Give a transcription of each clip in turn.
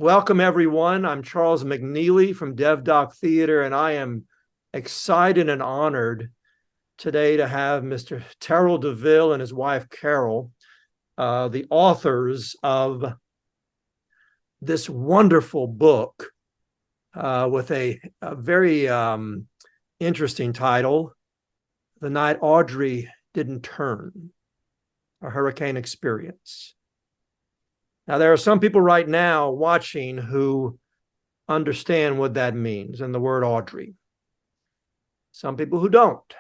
Welcome, everyone. I'm Charles McNeely from DevDoc Theater, and I am excited and honored today to have Mr. Terrel DeVille and his wife, Carol, the authors of this wonderful book with a very interesting title, The Night Audrey Didn't Turn, a Hurricane Experience. Now, there are some people right now watching who understand what that means and the word Audrey. Some people who don't.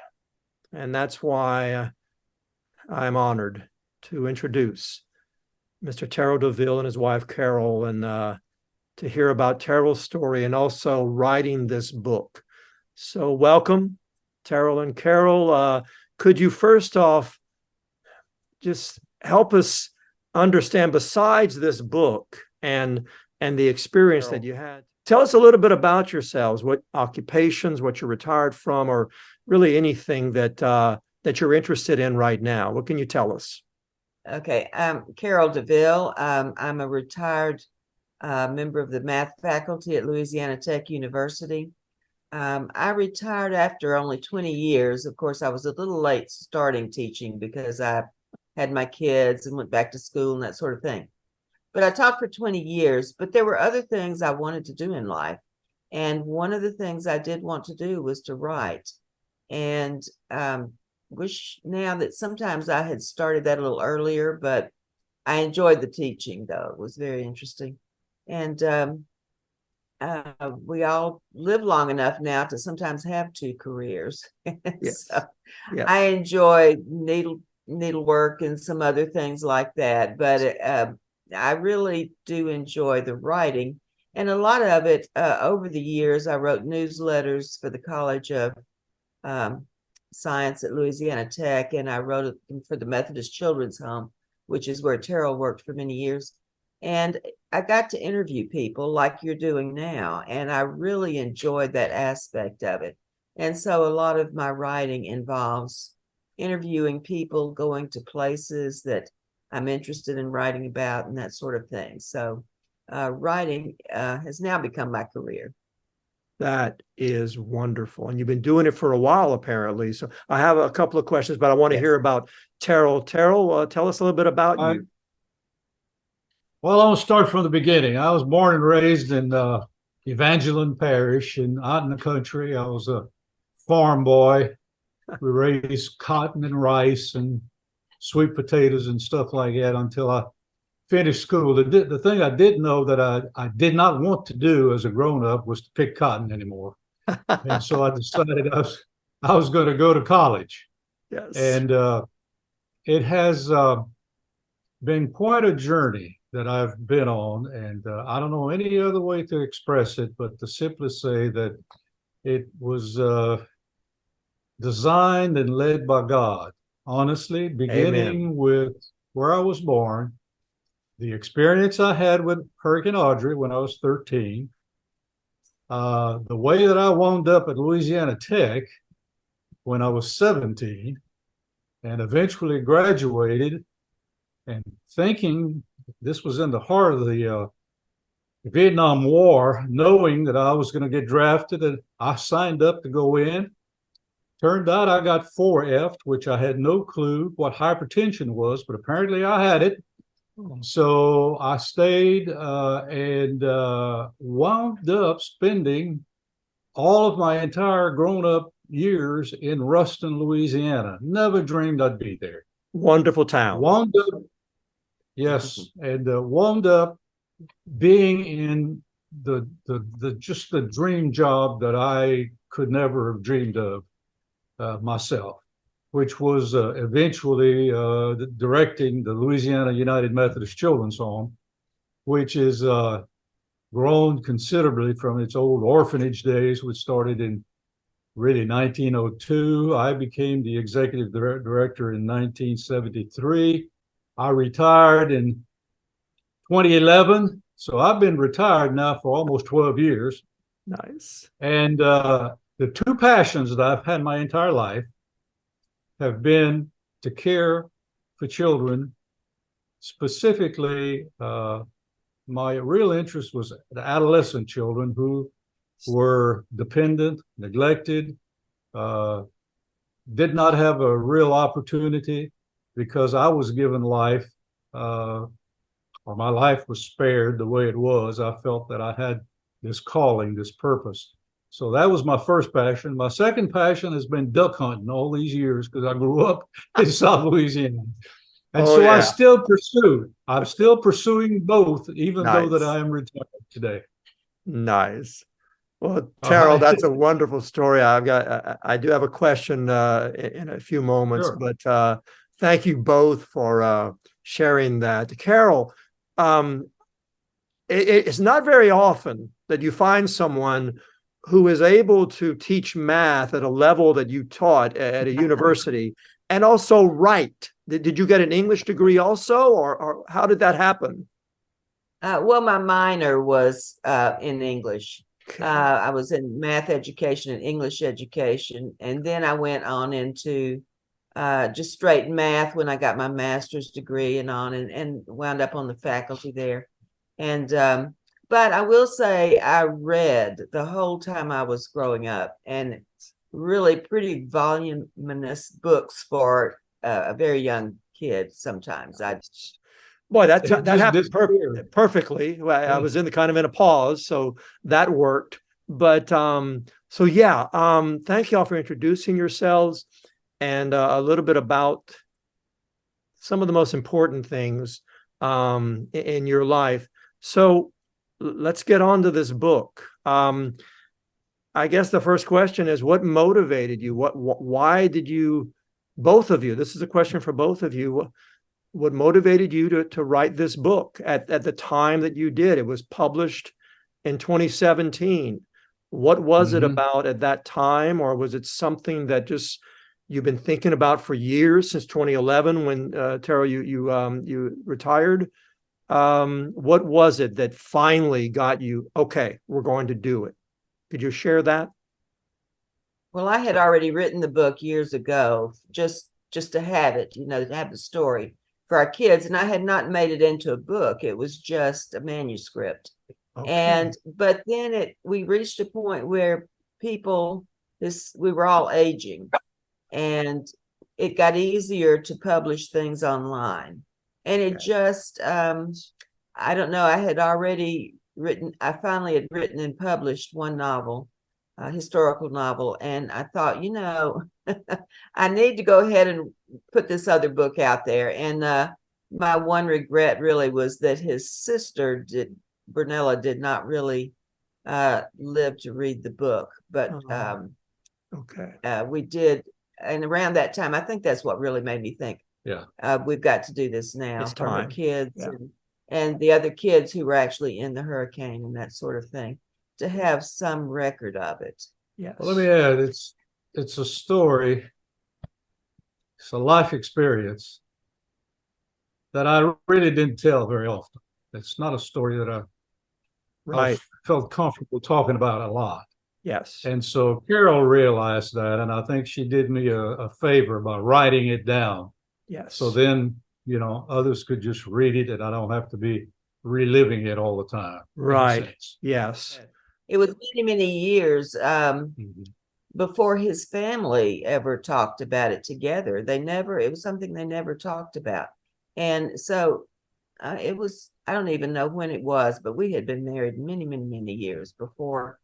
And that's why I'm honored to introduce Mr. Terrel DeVille and his wife, Carol, and to hear about Terrel's story and also writing this book. So welcome, Terrel and Carol. Could you first off just help us understand, besides this book and the experience that you had, tell us a little bit about yourselves, what occupations, what you're retired from, or really anything that you're interested in right now. What can you tell us? Okay, I'm Carol DeVille. I'm a retired member of the math faculty at Louisiana Tech University. I retired after only 20 years. Of course, I was a little late starting teaching because I had my kids and went back to school and that sort of thing. But I taught for 20 years, but there were other things I wanted to do in life. And one of the things I did want to do was to write. And wish now that sometimes I had started that a little earlier, but I enjoyed the teaching, though. It was very interesting. And we all live long enough now to sometimes have two careers. Yes. So Yes. I enjoy needlework and some other things like that, but I really do enjoy the writing, and a lot of it over the years. I wrote newsletters for the College of Science at Louisiana Tech, and I wrote it for the Methodist Children's Home, which is where Terrell worked for many years. And I got to interview people like you're doing now, and I really enjoyed that aspect of it. And so a lot of my writing involves interviewing people, going to places that I'm interested in writing about, and that sort of thing. So writing has now become my career. That is wonderful. And you've been doing it for a while, apparently. So I have a couple of questions, but I want to hear about Terrel. Terrel, tell us a little bit about you. Well, I'll start from the beginning. I was born and raised in Evangeline Parish and out in the country. I was a farm boy. We raised cotton and rice and sweet potatoes and stuff like that until I finished school. The thing I didn't know that I did not want to do as a grown-up was to pick cotton anymore. And so I decided I was going to go to college. Yes. And it has been quite a journey that I've been on. And I don't know any other way to express it, but to simply say that it was designed and led by God, honestly, beginning Amen. with where I was born, the experience I had with Hurricane Audrey when I was 13, the way that I wound up at Louisiana Tech when I was 17, and eventually graduated, and thinking this was in the heart of the Vietnam War, knowing that I was going to get drafted, and I signed up to go in. Turned out I got 4F, which I had no clue what hypertension was, but apparently I had it. So I stayed and wound up spending all of my entire grown-up years in Ruston, Louisiana. Never dreamed I'd be there. Wonderful town. Wound up, yes, and wound up being in the just the dream job that I could never have dreamed of. Myself, which was eventually directing the Louisiana United Methodist Children's Home, which is grown considerably from its old orphanage days, which started in really 1902. I became the executive director in 1973. I retired in 2011. So I've been retired now for almost 12 years. Nice. And the two passions that I've had my entire life have been to care for children, specifically my real interest was the adolescent children who were dependent, neglected, did not have a real opportunity because I was given life, or my life was spared the way it was. I felt that I had this calling, this purpose. So that was my first passion. My second passion has been duck hunting all these years because I grew up in South Louisiana. And Oh, so I yeah. still pursue. I'm still pursuing both, even though that Nice. I am retired today. Nice. Well, All Terrel, right. that's a wonderful story. I do have a question in a few moments, Sure. but thank you both for sharing that. Carol, it's not very often that you find someone who is able to teach math at a level that you taught at a university and also write. Did you get an English degree also, or how did that happen? Well, my minor was in English. Okay. I was in math education and English education, and then I went on into just straight math when I got my master's degree and wound up on the faculty there. And but I will say I read the whole time I was growing up, and really pretty voluminous books for a very young kid. Sometimes Boy, that It that just happened disappeared. perfectly. I Yeah. was in the kind of in a pause, so that worked. But so yeah, thank y'all for introducing yourselves and a little bit about some of the most important things in your life. So let's get on to this book. I guess the first question is, what motivated you? Why did you, both of you? This is a question for both of you. What motivated you to write this book at the time that you did? It was published in 2017. What was it about at that time, or was it something that just you've been thinking about for years, since 2011 when Terrel, you retired? What was it that finally got you, okay, we're going to do it? Could you share that? Well, I had already written the book years ago, just to have it, to have the story for our kids, and I had not made it into a book. It was just a manuscript. Okay. But then we reached a point where we were all aging, and it got easier to publish things online. And it just I don't know, I finally had written and published one novel, a historical novel, and I thought, I need to go ahead and put this other book out there. And my one regret really was that his sister Bernella did not really live to read the book, but Okay. we did. And around that time, I think that's what really made me think, Yeah. we've got to do this now It's for her time. kids Yeah. and the other kids who were actually in the hurricane and that sort of thing, to have some record of it. Yes. Well, let me add, it's a story, it's a life experience that I really didn't tell very often. It's not a story that I Right. felt comfortable talking about a lot. Yes. And so Carol realized that, and I think she did me a favor by writing it down. Yes. So then, others could just read it, and I don't have to be reliving it all the time. Right. Yes. It was many, many years before his family ever talked about it together. It was something they never talked about. And so I don't even know when it was, but we had been married many, many, many years before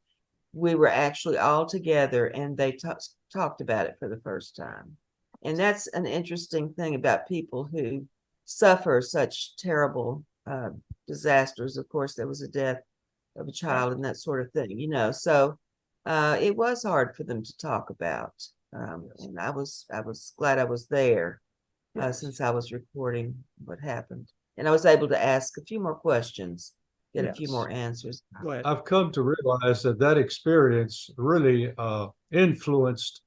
we were actually all together, and they talked about it for the first time. And that's an interesting thing about people who suffer such terrible disasters. Of course, there was a death of a child and that sort of thing, so it was hard for them to talk about. And I was glad I was there since I was reporting what happened, and I was able to ask a few more questions, get a few more answers. Go ahead. I've come to realize that experience really influenced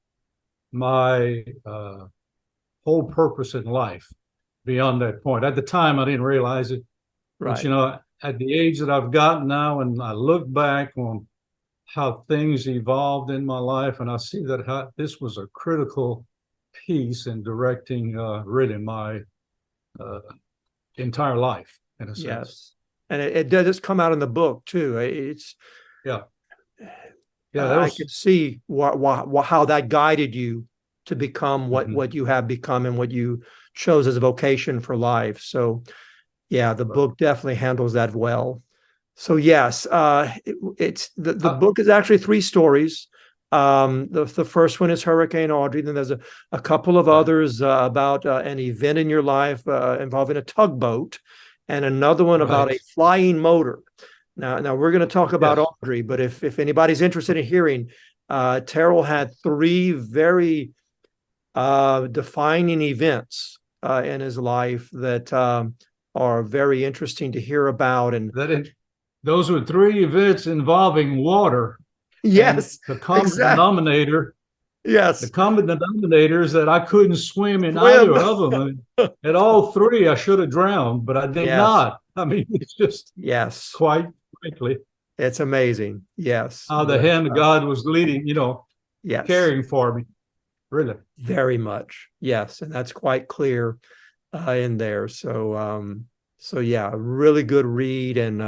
my whole purpose in life beyond that point. At the time, I didn't realize it. Right. But, at the age that I've gotten now, and I look back on how things evolved in my life, and I see that this was a critical piece in directing really my entire life, in a sense. Yes. and it does come out in the book too. It's Yeah. Yeah, that I was can see how that guided you to become Mhm. what you have become and what you chose as a vocation for life. So yeah, the book definitely handles that well. So yes, it's the book is actually three stories. The first one is Hurricane Audrey. Then there's a couple of others about an event in your life involving a tugboat, and another one about Right. a flying motor. Now we're going to talk about Yes. Audrey, but if anybody's interested in hearing, Terrell had three very defining events in his life that are very interesting to hear about. And Those were three events involving water. And yes, the common exactly. denominator, the Yes, common denominator is that I couldn't swim in swim. either of them. At all three, I should have drowned, but I did Yes, not. I mean, it's just yes, quite frankly it's amazing. Yes, how the but hand of God was leading, yes, caring for me. Really. very much. Yes, and that's quite clear in there. So yeah, a really good read, and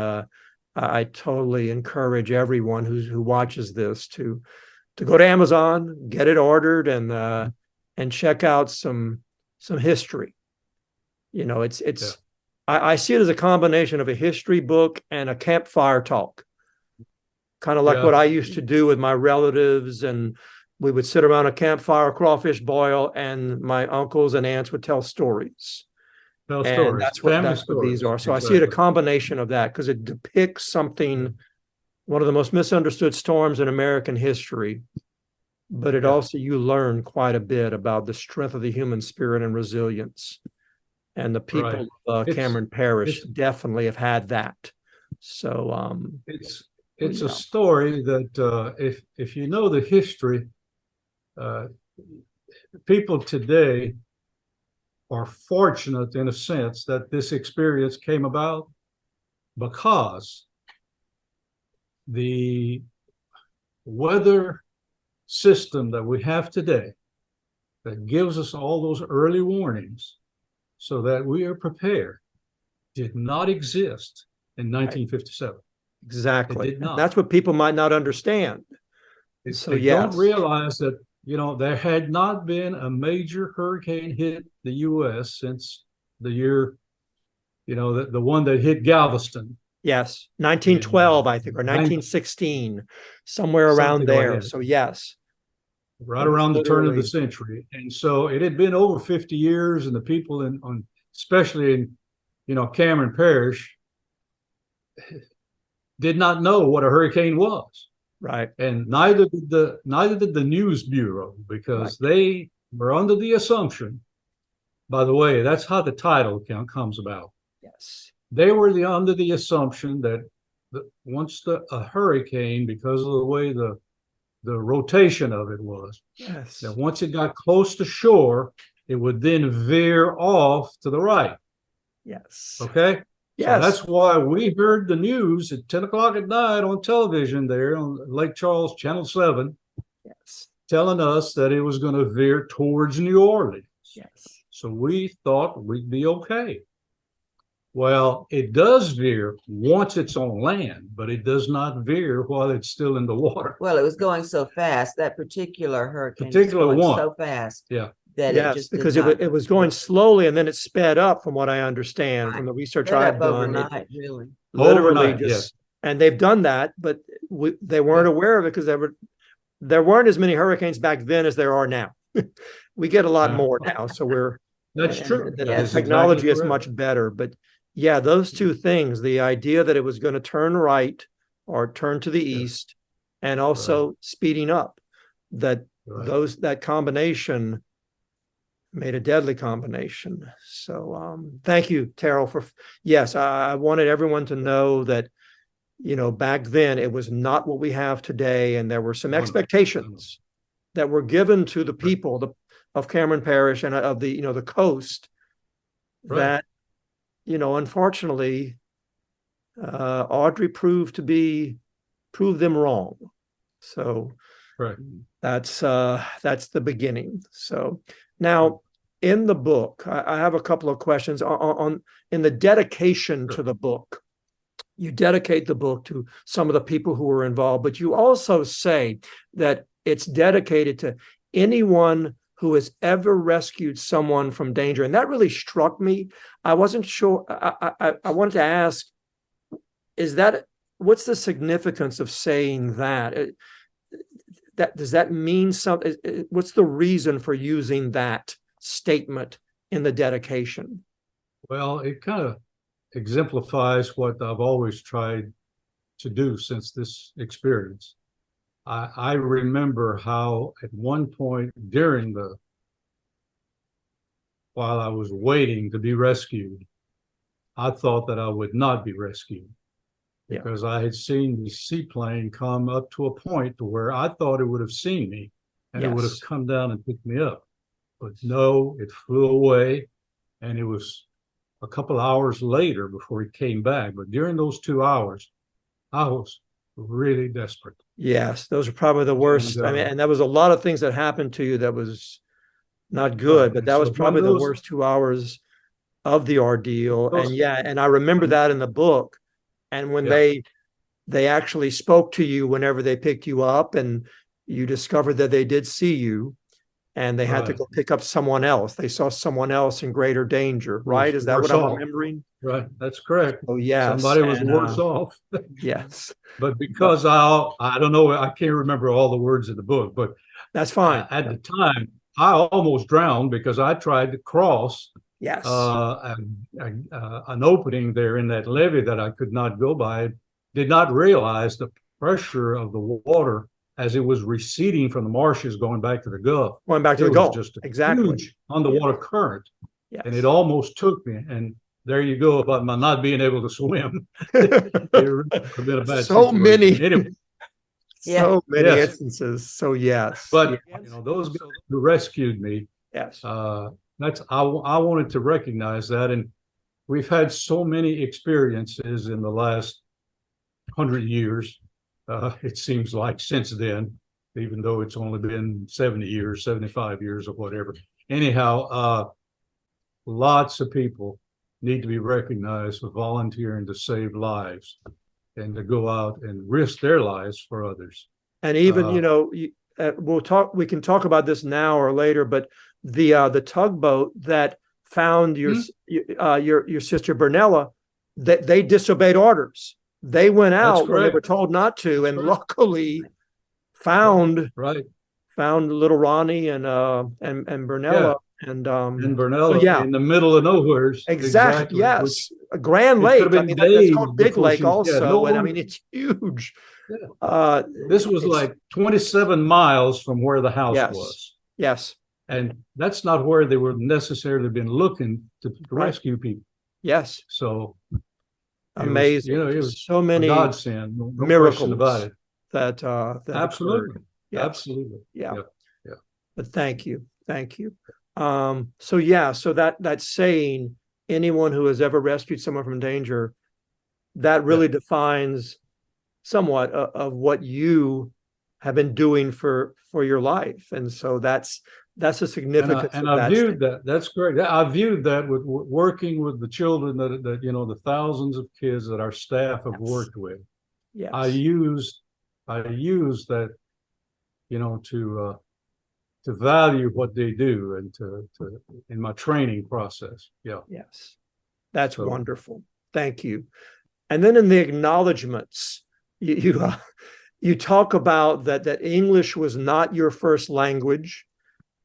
I totally encourage everyone who watches this to go to Amazon, get it ordered, and check out some history. It's Yeah. I see it as a combination of a history book and a campfire talk, kind of like Yeah. what I used to do with my relatives, and we would sit around a campfire, crawfish boil, and my uncles and aunts would tell stories. Tell And stories, family that's what these stories. are. So I see it a Exactly. combination of that because it depicts something, one of the most misunderstood storms in American history, but it Yeah. also, you learn quite a bit about the strength of the human spirit and resilience. And the Right. people of It's Cameron Parish it's definitely have had that. So it's well, it's a yeah. story that if you know the history, uh, people today are fortunate in a sense that this experience came about because the weather system that we have today that gives us all those early warnings so that we are prepared did not exist in 1957. Exactly. It did not. That's what people might not understand. So They don't yes, realize that, there had not been a major hurricane hit the U.S. since the year, the one that hit Galveston yes, in 1912, I think, or 1916, somewhere around something like there. that, So yes, right it was around the turn of the literally century. And so it had been over 50 years, and the people especially in, Cameron Parish, did not know what a hurricane was. right, And neither did the news bureau, right. because they were under the assumption. By the way, that's how the title comes about. Yes, They were under the assumption that once a hurricane, because of the way the rotation of it was, yes, that once it got close to shore, it would then veer off to the right. yes, Okay. So yes, that's why we heard the news at 10 o'clock at night on television there on Lake Charles, Channel 7, yes, telling us that it was going to veer towards New Orleans. yes. So we thought we'd be okay. Well, it does veer once it's on land, but it does not veer while it's still in the water. Well, it was going so fast. That particular hurricane was Particular going one. so fast Yeah. that it Yes, just because did not it was going slowly and then it sped up from what I understand Right. from the research sped I've up done. It overnight, really. literally Overnight, just, yes. and they've done that, but they weren't Yeah. aware of it because there weren't as many hurricanes back then as there are now. We get a lot more now, so That's true. and That the is exactly technology is correct. much better. But yeah, those two things, the idea that it was going to turn right or turn to the Yeah. east, and also speeding up, that Right. that combination made a deadly combination. So thank you, Terrell, for yes, I wanted everyone to know that, back then it was not what we have today, and there were some Oh, no. expectations that were given to the people of Cameron Parish and of the the coast Right. that unfortunately Audrey proved them wrong. So Right. that's the beginning. So now in the book, I have a couple of questions on in the dedication Sure. to the book. you dedicate the book to some of the people who were involved, but you also say that it's dedicated to anyone who has ever rescued someone from danger. And that really struck me. I wasn't sure. I wanted to ask, what's the significance of saying that? Does that mean something? What's the reason for using that statement in the dedication? Well, it kind of exemplifies what I've always tried to do since this experience. I remember how at one point while I was waiting to be rescued, I thought that I would not be rescued because I had seen the seaplane come up to a point to where I thought it would have seen me and it would have come down and picked me up. But no, it flew away, and it was a couple hours later before it came back. But during those 2 hours, I was really desperate. Yes, those are probably the worst. I mean, and there was a lot of things that happened to you that was not good, but that was probably the worst 2 hours of the ordeal. And I remember that in the book. And when they actually spoke to you whenever they picked you up, and you discovered that they did see you, and they had to go pick up someone else. They saw someone else in greater danger, right? Is that what I'm remembering? Right, that's correct. Oh, yes. Somebody was worse off. Yes. But because I don't know, I can't remember all the words of the book, but that's fine. At the time, I almost drowned because I tried to cross an opening there in that levee that I could not go by. I did not realize the pressure of the water as it was receding from the marshes going back to the Gulf. Going back to the Gulf. Just exactly. Huge underwater current. Yes. And it almost took me. And there you go about my not being able to swim. So many. Anyway. So many instances. So yes. But those guys who rescued me, I wanted to recognize that. And we've had so many experiences in the last 100 years. It seems like since then, even though it's only been 70 years, 75 years or whatever. Anyhow, lots of people need to be recognized for volunteering to save lives and to go out and risk their lives for others. And even, we can talk about this now or later, but the tugboat that found your sister Bernella, that they disobeyed orders. They went out when they were told not to, and luckily found little Ronnie and Bernella and Bernella in the middle of nowhere. Exactly. Yes, a Grand Lake. I mean, that's called Big Lake also, and I mean it's huge. Yeah. This was like 27 miles from where the house was. Yes, and that's not where they were necessarily been looking to rescue people. Yes, so. Amazing. It was so many godsend, no miracles about it. That absolutely, yes. Absolutely, yeah. But thank you. So that saying, anyone who has ever rescued someone from danger, that really defines somewhat of what you have been doing for your life, and so that's a significance. And I viewed that. That's great. I viewed that with working with the children that the thousands of kids that our staff have worked with. Yes. I used that, to value what they do and to in my training process. Yeah. Yes. That's wonderful. Thank you. And then in the acknowledgments, you talk about that English was not your first language.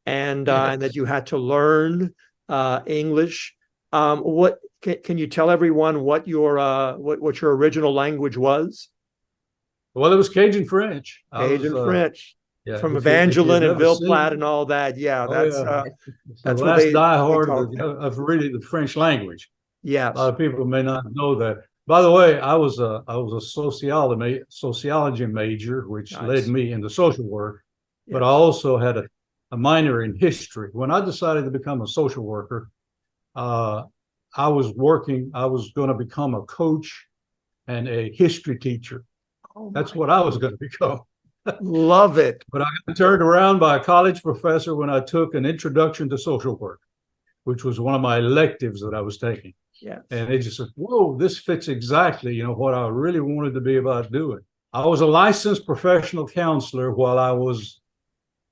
And that you had to learn English. What can you tell everyone what your original language was? Well, it was Cajun French. French from Evangeline and Ville Platte and all that. Yeah, that's the last diehard of really the French language. Yes, a lot of people may not know that. By the way, I was a sociology major, which led me into social work, but I also had a minor in history. When I decided to become a social worker, I was going to become a coach and a history teacher. That's what I was going to become. Love it. But I got turned around by a college professor when I took an introduction to social work, which was one of my electives that I was taking. Yes. And it just said, whoa, this fits exactly, what I really wanted to be about doing. I was a licensed professional counselor while I was,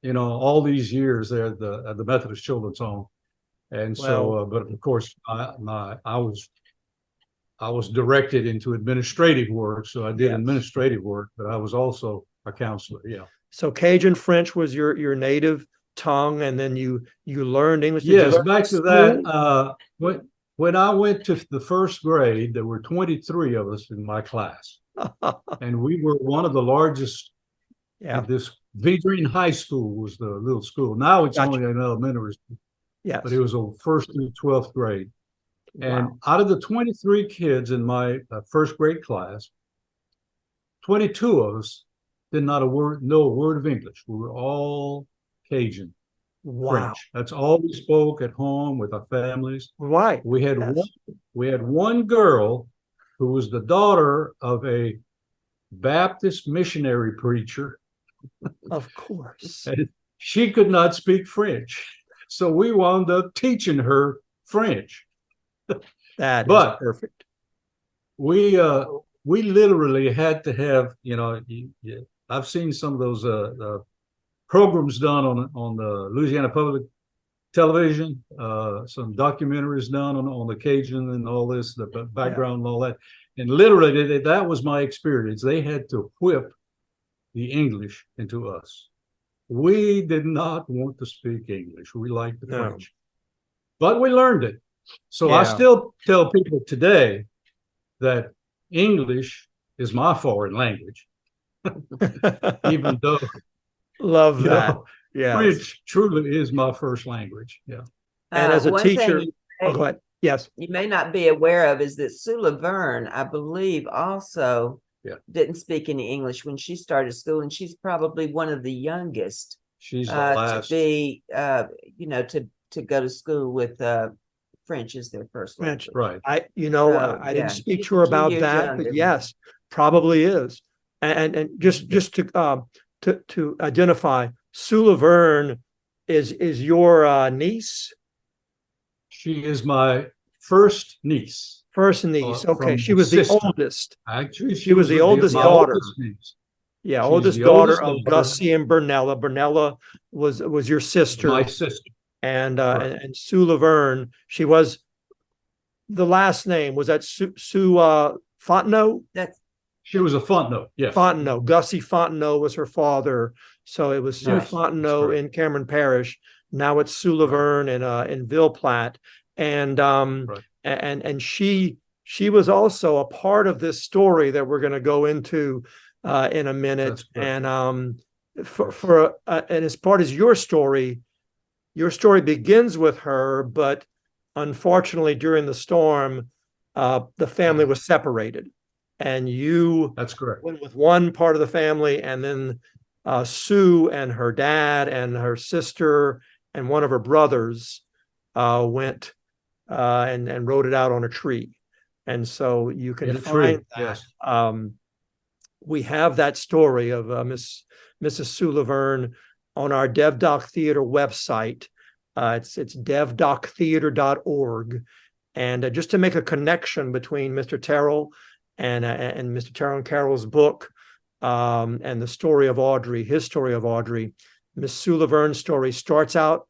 all these years there at the Methodist Children's Home. And so, but of course, I was directed into administrative work. So I did administrative work, but I was also a counselor. Yeah. So Cajun French was your native tongue, and then you learned English. Yes, back to that. When I went to the first grade, there were 23 of us in my class, and we were one of the largest. Yeah. This V Green High School was the little school. Now it's only an elementary school. Yes. But it was a first through 12th grade. And Wow. out of the 23 kids in my first grade class, 22 of us did not know a word of English. We were all Cajun. Wow. French. That's all we spoke at home with our families. Right. We had one girl who was the daughter of a Baptist missionary preacher. Of course. And she could not speak French. So we wound up teaching her French. That is perfect. We literally had to have, I've seen some of those programs done on the Louisiana Public Television, some documentaries done on the Cajun and all this, the background and all that. And literally, that was my experience. They had to whip the English into us. We did not want to speak English. We liked the French, but we learned it. So I still tell people today that English is my foreign language, even though love that. Yeah, French truly is my first language. Yeah. And as a teacher, go ahead. Yes. You may not be aware of is that Sue Laverne, I believe, also didn't speak any English when she started school, and she's probably one of the youngest. She's the last to be, to go to school with French as their first language. Right. I didn't speak to her about that, but yes, probably is. And just to identify, Sue Laverne is your niece? She is my first niece. First niece. Okay. She was the oldest. Actually, she was the oldest daughter. Oldest daughter of Gussie and Bernella. Bernella was your sister. My sister. And Sue Laverne, she was the last name. Was that Sue Fontenot? She was a Fontenot, yes. Fontenot. Gussie Fontenot was her father. So it was Sue Fontenot in Cameron Parish. Now it's Sue Laverne in Ville Platte. And and she was also a part of this story that we're going to go into in a minute. And and as part of your story begins with her, but unfortunately during the storm, the family was separated. And you went with one part of the family, and then Sue and her dad and her sister and one of her brothers went and wrote it out on a tree. And so you can find that. Yes. We have that story of Mrs. Sue Laverne on our DevDoc Theater website. It's devdoctheater.org. And just to make a connection between Mr. Terrel and Mr. Terrel and Carol's book and the story of Audrey, his story of Audrey, Miss Sue Laverne's story starts out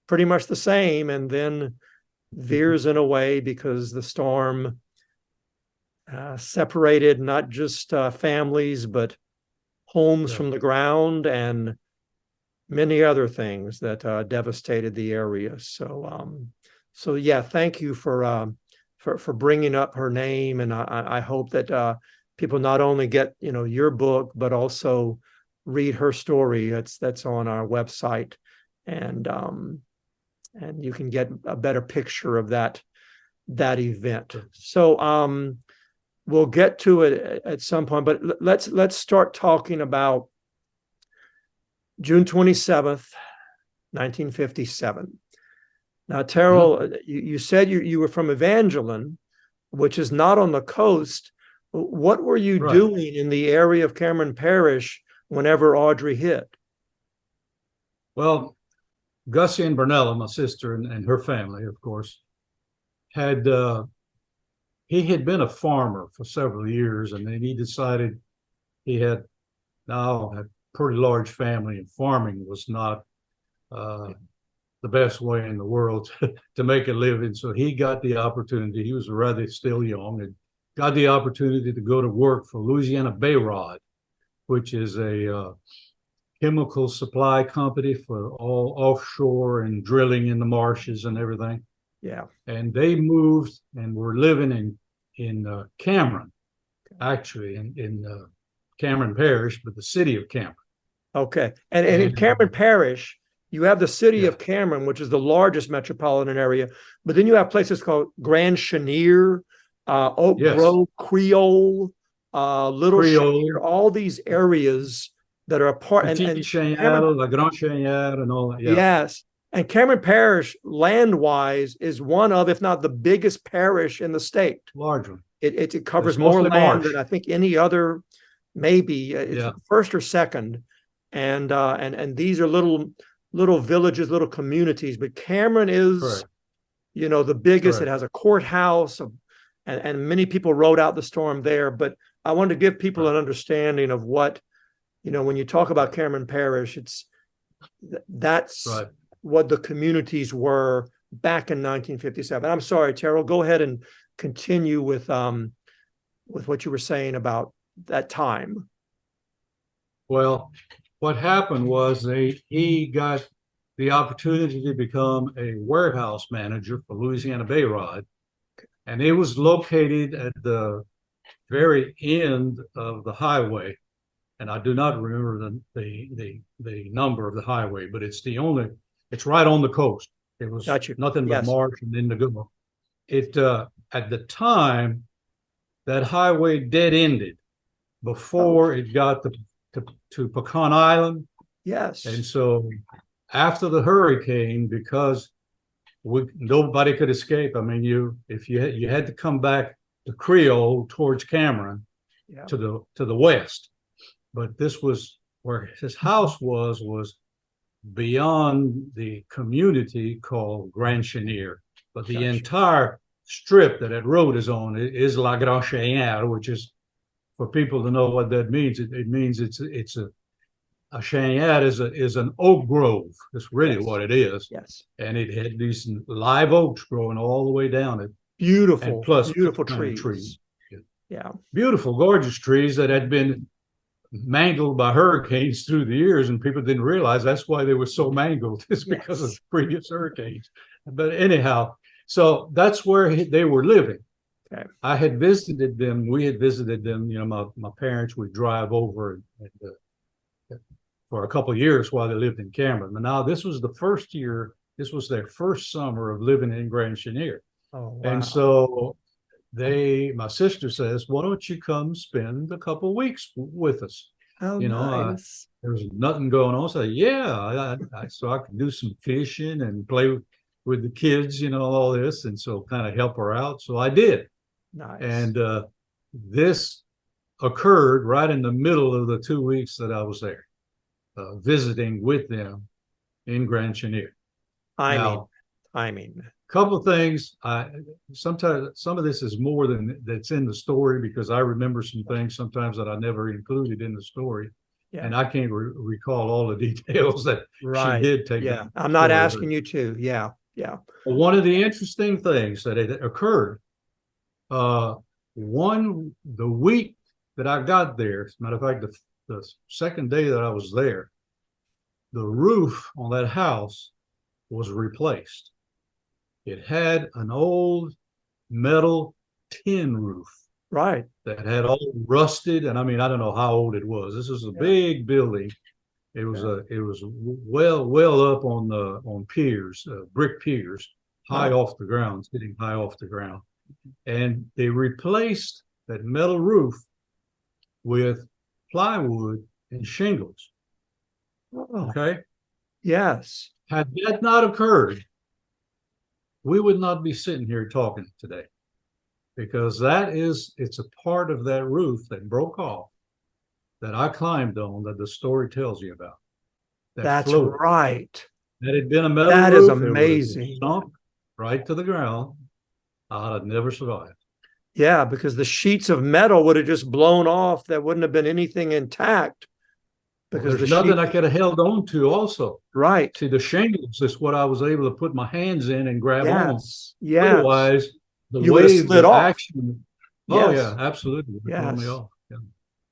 pretty much the same and then veers in a way because the storm separated not just families, but homes from the ground and many other things that devastated the area. So yeah, thank you for bringing up her name, and I hope that people not only get your book, but also read her story. That's on our website, and you can get a better picture of that event. So we'll get to it at some point, but let's start talking about June 27th, 1957. Now, Terrel, you said you were from Evangeline, which is not on the coast. What were you doing in the area of Cameron Parish whenever Audrey hit? Well, Gussie and Bernella, my sister, and her family, of course, had he had been a farmer for several years, and then he decided he had now a pretty large family, and farming was not the best way in the world to make a living. So he got the opportunity. He was rather still young and got the opportunity to go to work for Louisiana Bayrod, which is a chemical supply company for all offshore and drilling in the marshes and everything. Yeah. And they moved and were living in Cameron, actually in Cameron Parish, but the city of Cameron. Okay. And in Cameron Parish, you have the city Yeah. of Cameron, which is the largest metropolitan area, but then you have places called Grand Chenier, Oak Yes. Grove, Creole, Little Creole. Chenier, all these areas that are a part. Petit And Chenier, La Grande Chenier, and all that. Yeah. yes. And Cameron Parish, land-wise, is one of, if not the biggest parish in the state. Large one. It covers It's more mostly land marsh. than I think any other, maybe it's Yeah. first or second. And these are little villages, little communities. But Cameron is, Correct. The biggest. Correct. It has a courthouse, and many people rode out the storm there. But I wanted to give people an understanding of what, when you talk about Cameron Parish, that's Right. what the communities were back in 1957. I'm sorry, Terrell, go ahead and continue with what you were saying about that time. Well, what happened was he got the opportunity to become a warehouse manager for Louisiana Bayrod, and it was located at the very end of the highway. And I do not remember the number of the highway, but it's right on the coast. It was nothing but Yes. marsh and indigo. It at the time that highway dead ended before it got to Pecan Island. Yes. And so after the hurricane, because nobody could escape. I mean, you had to come back to Creole towards Cameron, Yeah. to the west. But this was where his house was beyond the community called Grand Chenier. But the Gotcha. entire strip that road is on is La Grande Chenier, which is, for people to know what that means, it means it's a chenier is an oak grove. That's really Yes. what it is. Yes. And it had these live oaks growing all the way down it. Beautiful, And plus beautiful kind trees. of Yeah. Beautiful, gorgeous trees that had been mangled by hurricanes through the years, and people didn't realize that's why they were so mangled. It's because of previous hurricanes. But anyhow, so that's where they were living. Okay. I had visited them. We had visited them. My parents would drive over for a couple of years while they lived in Cameron. But now this was the first year. This was their first summer of living in Grand Chenier. Oh, wow. And so my sister says, why don't you come spend a couple of weeks with us? How nice. There's nothing going on. So yeah, so I could do some fishing and play with the kids, all this. And so kind of help her out. So I did. Nice. And this occurred right in the middle of the 2 weeks that I was there, visiting with them in Grand Chenier. I mean, couple of things. Sometimes some of this is more than that's in the story, because I remember some things sometimes that I never included in the story, and I can't recall all the details that she did take. Yeah, I'm not asking you to. Yeah. One of the interesting things that had occurred, the week that I got there, as a matter of fact, the second day that I was there, the roof on that house was replaced. It had an old metal tin roof. Right. That had all rusted. And I mean, I don't know how old it was. This was a big building. It was well up on piers, brick piers, high off the ground, sitting high off the ground. And they replaced that metal roof with plywood and shingles. Oh. Okay. Yes. Had that not occurred, we would not be sitting here talking today, because it's a part of that roof that broke off, that I climbed on, that the story tells you about. That's floated. right. That had been a metal That roof. is amazing. Sunk right to the ground. I'd have never survived. Yeah, because the sheets of metal would have just blown off. There wouldn't have been anything intact because There's the nothing sheet, I could have held on to also. right. See, the shingles is what I was able to put my hands in and grab on. Yes. Yes. Otherwise, the You would have waves slid of off. action. Oh, Yes. yeah, absolutely. They throw me Yes. off. Yeah.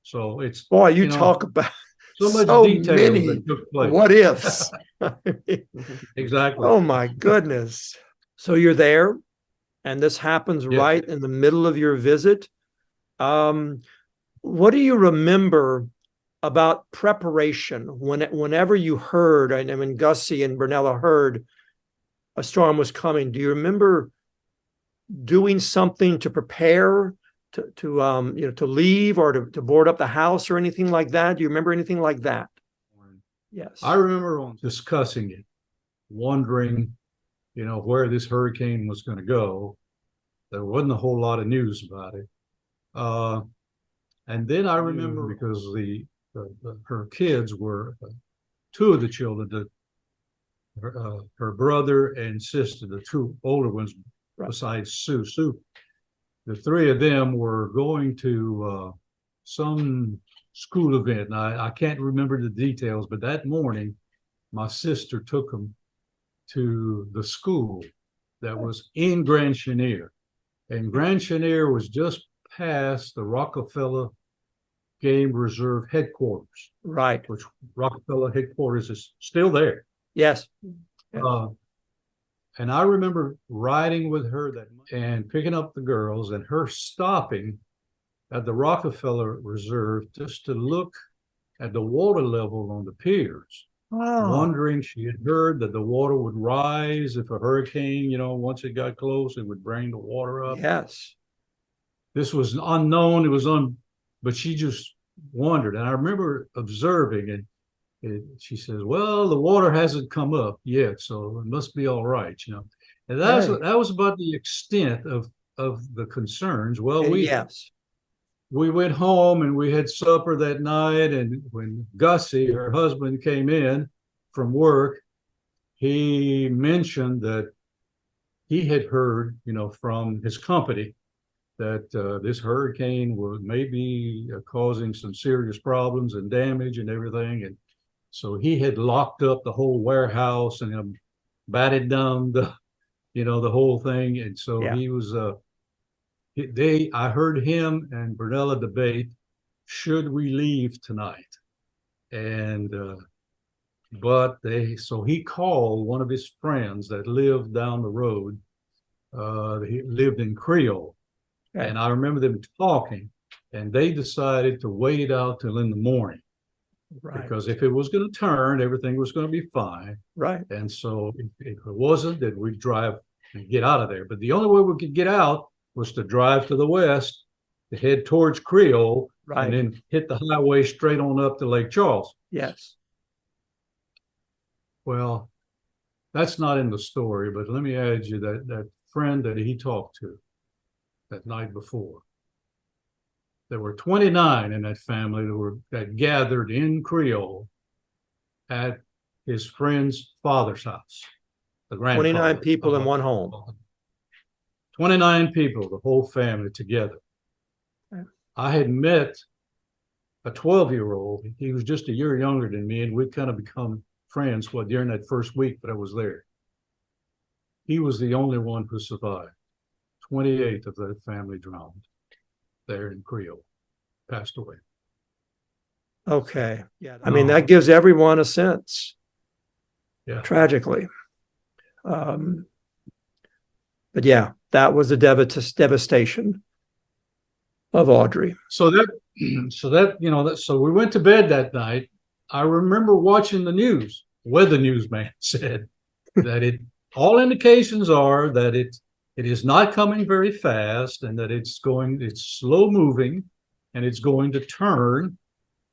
So it's, Boy, you talk about so much so detail many that took place. what ifs. Exactly. Oh my goodness. So you're there and this happens Yeah. right in the middle of your visit. What do you remember about preparation whenever you heard, and when Gussie and Brunella heard a storm was coming? Do you remember doing something to prepare to leave or to board up the house or anything like that? Do you remember anything like that? Yes. I remember discussing it, wondering, where this hurricane was going to go. There wasn't a whole lot of news about it. And then I remember because her kids were two of the children, her brother and sister, the two older ones, right, besides Sue. The three of them were going to some school event. And I can't remember the details, but that morning, my sister took them to the school that was in Grand Chenier. And Grand Chenier was just past the Rockefeller Game Reserve headquarters. Right. Which Rockefeller headquarters is still there. Yes. Yes. And I remember riding with her and picking up the girls and her stopping at the Rockefeller Reserve just to look at the water level on the piers. Oh. Wondering, she had heard that the water would rise if a hurricane, once it got close, it would bring the water up. Yes. This was unknown. It was but she just wondered. And I remember observing she says, well, the water hasn't come up yet, so it must be all right, And that was about the extent of the concerns. Well, we went home and we had supper that night. And when Gussie, her husband, came in from work, he mentioned that he had heard, from his company that this hurricane was maybe causing some serious problems and damage and everything. And so he had locked up the whole warehouse and batted down the whole thing. And so he was, I heard him and Brunella debate, should we leave tonight? And, so he called one of his friends that lived down the road. He lived in Creole. Okay. And I remember them talking, and they decided to wait it out till in the morning. Right. Because if it was going to turn, everything was going to be fine. Right. And so if it wasn't, then we'd drive and get out of there. But the only way we could get out was to drive to the west, to head towards Creole, right, and then hit the highway straight on up to Lake Charles. Yes. Well, that's not in the story, but let me add you that friend that he talked to that night before. There were 29 in that family that gathered in Creole at his friend's father's house. The 29 people in one home. 29 people, the whole family together. Okay. I had met a 12-year-old. He was just a year younger than me, and we'd kind of become friends during that first week that I was there. He was the only one who survived. 28 of that family drowned there in Creole, passed away. Okay. Yeah. I mean, that gives everyone a sense. Yeah. Tragically. But yeah, that was the devastation of Audrey. So we went to bed that night. I remember watching the news. Weather newsman said that all indications are that it is not coming very fast, and that it's slow moving, and it's going to turn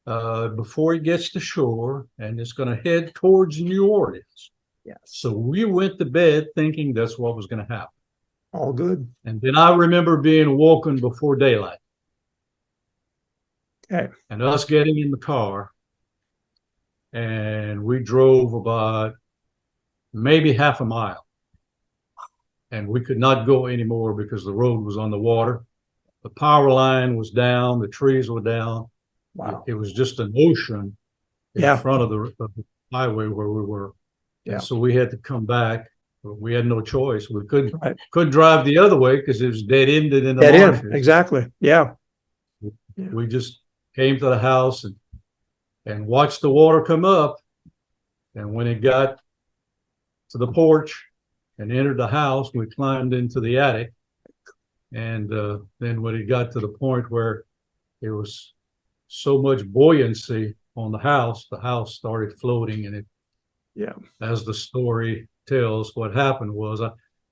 before it gets to shore, and it's going to head towards New Orleans. Yes. So we went to bed thinking that's what was going to happen. All good. And then I remember being woken before daylight. Okay. And us getting in the car, and we drove about maybe half a mile. And we could not go anymore because the road was on the water. the power line was down, the trees were down. Wow. It was just an ocean in Yeah. front of the highway where we were. Yeah. And so we had to come back. We had no choice. We Right. couldn't drive the other way because it was dead ended in the Dead marshes. end. Exactly. Yeah. We just came to the house and watched the water come up. And when it got to the porch and entered the house, we climbed into the attic. And then when it got to the point where there was so much buoyancy on the house started floating. And Yeah. as the story tells, what happened was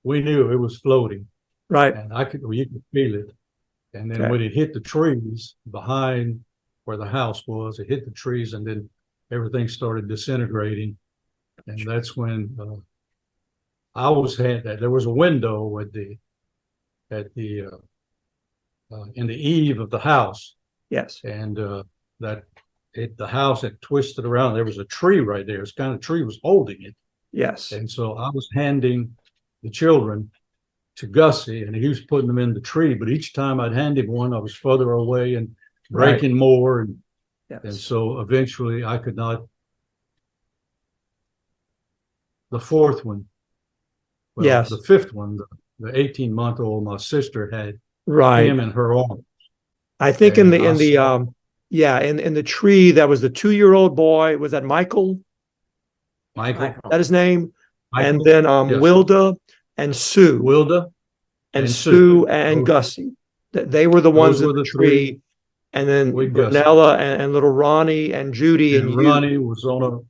we knew it was floating. Right. And you could feel it. And then Okay. when it hit the trees behind where the house was, it hit the trees, and then everything started disintegrating. And that's when there was a window in the eave of the house, Yes. and the house had twisted around. There was a tree right there. This kind of tree was holding it. Yes. And so I was handing the children to Gussie, and he was putting them in the tree. But each time I'd hand him one, I was further away and breaking more. And Yes. so eventually I could not. The fourth one, Yes. the fifth one, the 18-month-old, my sister had Right. him in her arms. I think And in the tree that was the 2-year-old boy. Was that Michael? Michael. That his name? Michael, And then yes. Wilda and Sue. Wilda and Sue and Those- Gussie. They were the ones Those in were the the tree. three. And then With Gussie. Brunella and little Ronnie and Judy and And you. Ronnie was on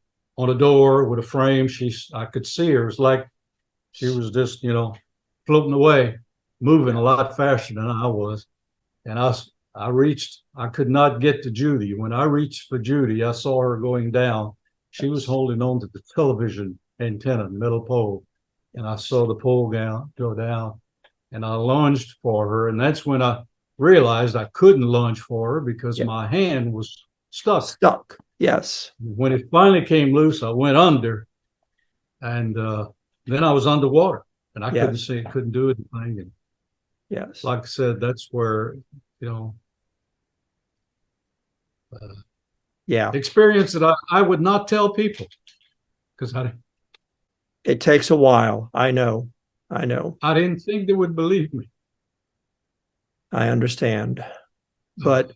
a door with a frame. I could see her. It was like she was just, floating away, moving a lot faster than I was. And I could not get to Judy. When I reached for Judy, I saw her going down. She was holding on to the television antenna, metal pole. And I saw the pole go down, and I lunged for her. And that's when I realized I couldn't lunge for her because my hand was stuck. Yes. When it finally came loose, I went under, and then I was underwater, and I couldn't do anything. And Yes. like I said, that's where, experience that I would not tell people because it takes a while. I know. I didn't think they would believe me. I understand. But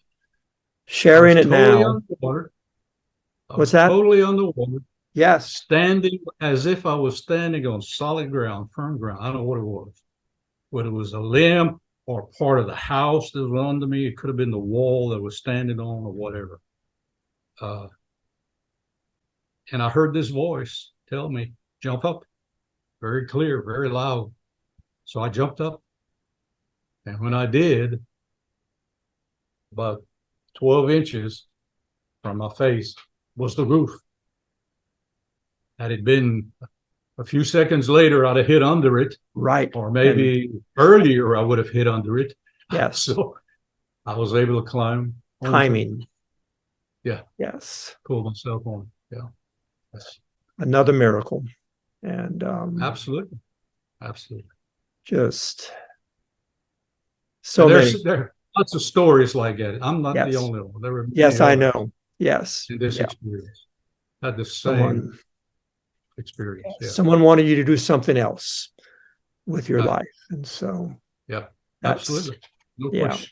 sharing it now. Underwater. What's that? Totally underwater. Yes. Standing as if I was standing on solid ground, firm ground. I don't know what it was. Whether it was a limb or part of the house that was under me, it could have been the wall that was standing on or whatever. And I heard this voice tell me, jump up. Very clear, very loud. So I jumped up. And when I did, about 12 inches from my face was the roof. Had it been a few seconds later, I'd have hit under it. Right. Or maybe earlier, I would have hit under it. Yes. So I was able to climb. Timing. Yeah. Yes. Pull myself on. Yeah. Yes. Another miracle. And Absolutely. Just so there many. are lots of stories like that. I'm not Yes. the only one. There were Yes, many I others know. Yes. in this experience. Had the same Someone, experience. Yeah. someone wanted you to do something else with your Right. life. And so Yeah. that's- Absolutely. No yeah. question.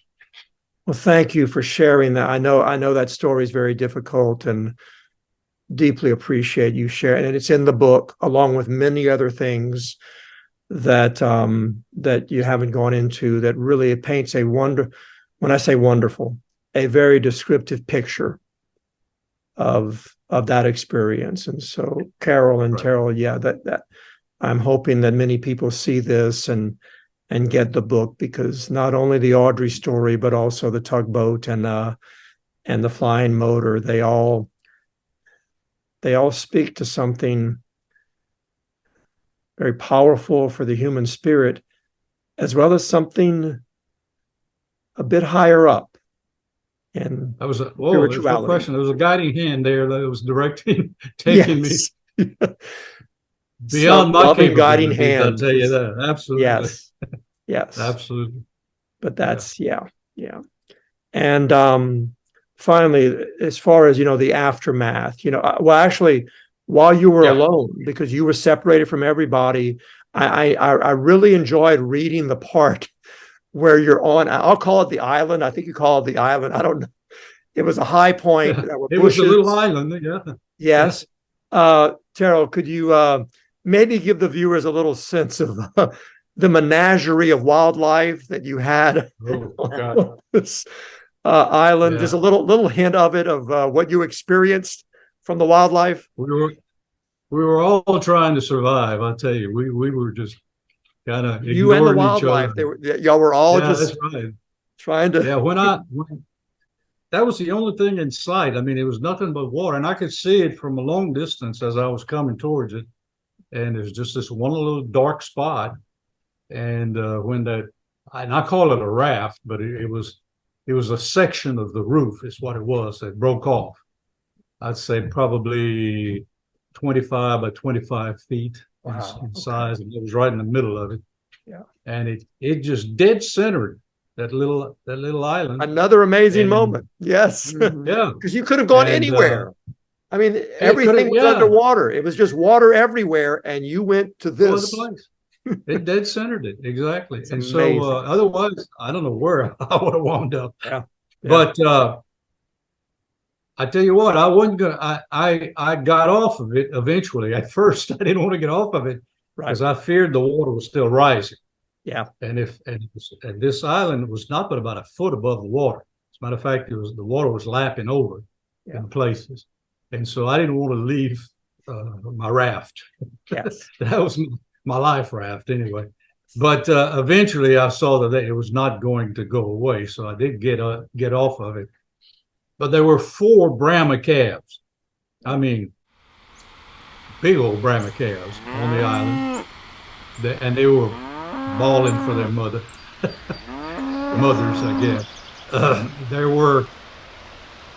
Well, thank you for sharing that. I know that story is very difficult and deeply appreciate you sharing. And it's in the book along with many other things that that you haven't gone into, that really it paints when I say wonderful, a very descriptive picture of that experience. And so Carol and Right. Terrel, that I'm hoping that many people see this and get the book, because not only the Audrey story, but also the tugboat and the flying motor, they all speak to something very powerful for the human spirit, as well as something a bit higher up. And That was there's no spirituality. question. There was a guiding hand there that was taking me beyond my loving guiding capabilities. I'll hand. tell you that. Absolutely. Yes. Yes. Absolutely. But that's Yeah. And finally, as far as, the aftermath, well, actually, while you were Yeah. alone, because you were separated from everybody, I really enjoyed reading the part where you're on, I'll call it the island. I think you call it the island. I don't know. It was a high point. There were It was a little bushes. island, yeah. Yes. Terrell, could you maybe give the viewers a little sense of the menagerie of wildlife that you had Oh God. on this island? Yeah. Just a little hint of it, of what you experienced from the wildlife. We were all trying to survive. I tell you, we were just kind of You and the ignoring each wildlife. other. Y'all were all Yeah, just that's right. trying to. Yeah, when that was the only thing in sight. I mean, it was nothing but water, and I could see it from a long distance as I was coming towards it. And there's just this one little dark spot. And I call it a raft, but it was a section of the roof, is what it was, that broke off. I'd say probably 25 by 25 feet in size, and it was right in the middle of it. Yeah. And it just dead centered that little island. Another amazing And- moment. Yes. Mhm. Yeah. Because you could have gone And, anywhere. I mean, everything was yeah. underwater. It was just water everywhere, and you went to No other this. place. It dead centered it exactly. It's And amazing. so otherwise, I don't know where I would have wound up. Yeah. But I tell you what, I wasn't gonna. I got off of it eventually. At first, I didn't want to get off of it Right. because I feared the water was still rising. Yeah. And this island was not but about a foot above the water. As a matter of fact, the water was lapping over in places, and so I didn't want to leave my raft. Yes. That was my life raft anyway. But eventually, I saw that it was not going to go away, so I did get off of it. But there were 4 Brahma calves. I mean, big old Brahma calves on the island, and they were bawling for their mother, mothers, I guess. There were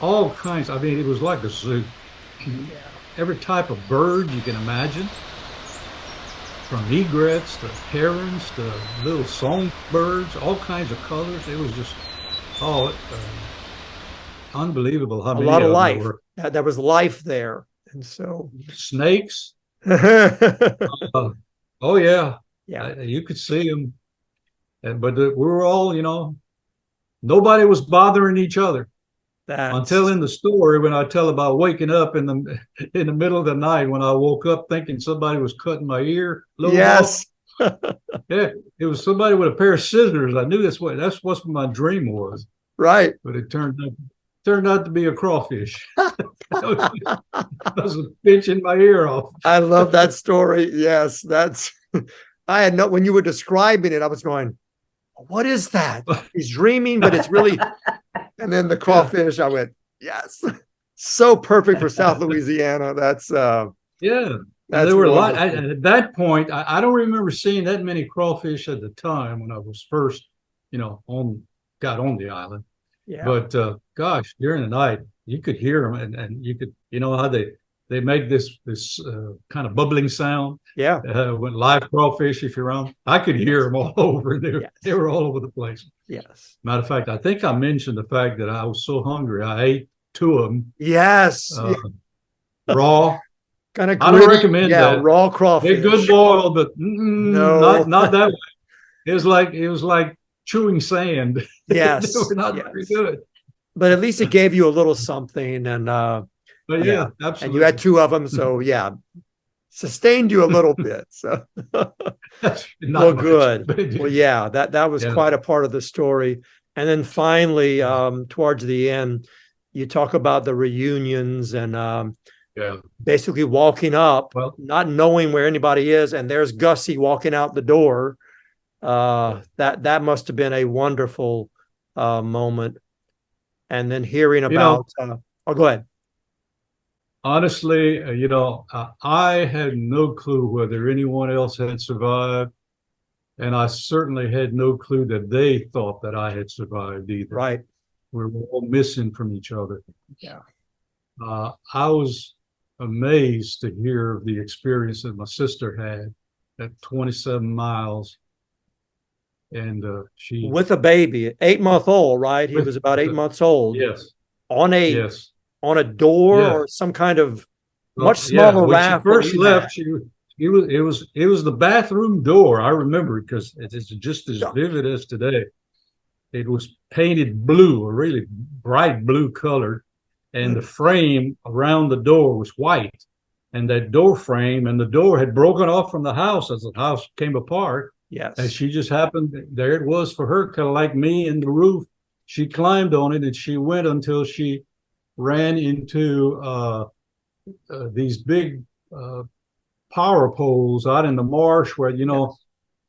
all kinds. I mean, it was like a zoo. Every type of bird you can imagine, from egrets to herons to little songbirds, all kinds of colors. It was just unbelievable how A many lot of them life. there were. There was life there. And so, Snakes. yeah. Oh yeah, you could see them, but we were all, nobody was bothering each other until in the story when I tell about waking up in the middle of the night when I woke up thinking somebody was cutting my ear. Yes. Yeah, it was somebody with a pair of scissors. I knew that's what my dream was. Right. But it turned out to be a crawfish. I was pinching my ear off. I love that story. Yes. When you were describing it, I was going, what is that? He's dreaming, but it's really, and then the crawfish, I went, yes. So perfect for South Louisiana. That's there were a lot at that point. I don't remember seeing that many crawfish at the time when I was first, got on the island. Yeah. But gosh, during the night you could hear them, and you could, how they make this kind of bubbling sound. Yeah. When live crawfish, if you're on, I could hear them all over. They were all over the place. Yes. Matter of fact, I think I mentioned the fact that I was so hungry I ate 2 of them. Yes. Raw. Kind of I don't recommend that. Raw crawfish. They're good boiled, but No. not that way. It was like chewing sand. Yes. They were not very good. But at least it gave you a little something, and But yeah, absolutely. and you had 2 of them, so sustained you a little bit. So well, good. Well, that was quite a part of the story. And then finally, towards the end, you talk about the reunions and basically walking up, not knowing where anybody is, and there's Gussie walking out the door. That must have been a wonderful moment. And then hearing about, go ahead. Honestly, I had no clue whether anyone else had survived, and I certainly had no clue that they thought that I had survived either. Right. We were all missing from each other. Yeah. I was amazed to hear of the experience that my sister had at 27 miles and she with a baby, 8-month old, right? He with- was about 8 months old yes, on yes, a door yes. or some kind of Well, much smaller when she raft. than first you left, had. it was the bathroom door. I remember it because it's just as vivid as today. It was painted blue, a really bright blue color, and the frame around the door was white. And that door frame and the door had broken off from the house as the house came apart. Yes. And she just happened, there it was for her, kind of like me in the roof. She climbed on it and she went until she ran into these big power poles out in the marsh where, you know,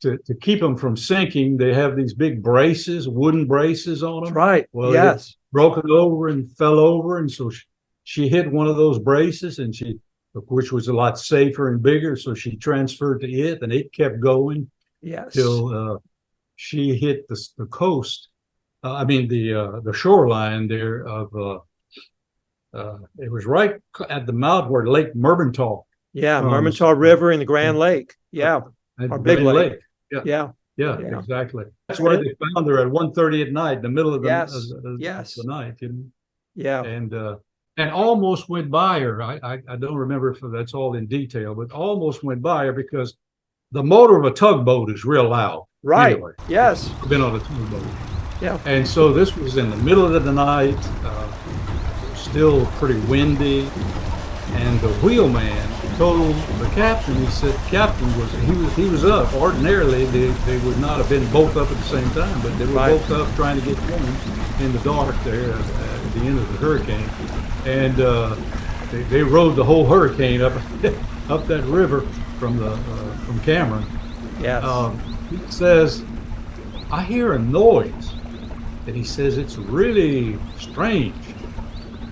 to keep them from sinking, they have these big braces, wooden braces on them. That's right. Well, yes. it broke it over and fell over. And so she hit one of those braces, and which was a lot safer and bigger. So she transferred to it, and it kept going Yes. till she hit the coast. The shoreline there of it was right at the mouth where Lake Mermentau. Yeah. Mermentau River in the Grand Lake. Yeah. Our big lake. Yeah. Yeah. Exactly. That's where they found her at 1:30 at night, in the middle of the, yes. the night. Yeah. And almost went by her. I don't remember if that's all in detail, but almost went by her because the motor of a tugboat is real loud. Right. Anyway, yes. I've been on a tugboat. Yeah. And so this was in the middle of the night, still pretty windy, and the wheelman told the captain, he said, Captain he was up. Ordinarily, they would not have been both up at the same time, but they were both up trying to get home in the dark there at the end of the hurricane. And they rode the whole hurricane up that river from Cameron. Yes. He says, I hear a noise. And he says, it's really strange.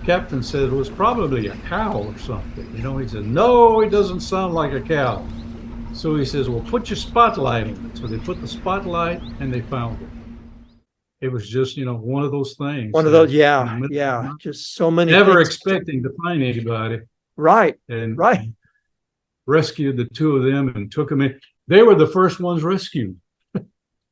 Captain said it was probably a cow or something. You know, he said, no, it doesn't sound like a cow. So he says, well, put your spotlight on it. So they put the spotlight and they found it. It was just, you know, one of those things. One of those, yeah. Just so many never things. expecting to find anybody. Right. And right. Rescued the two of them and took them in. They were the first ones rescued.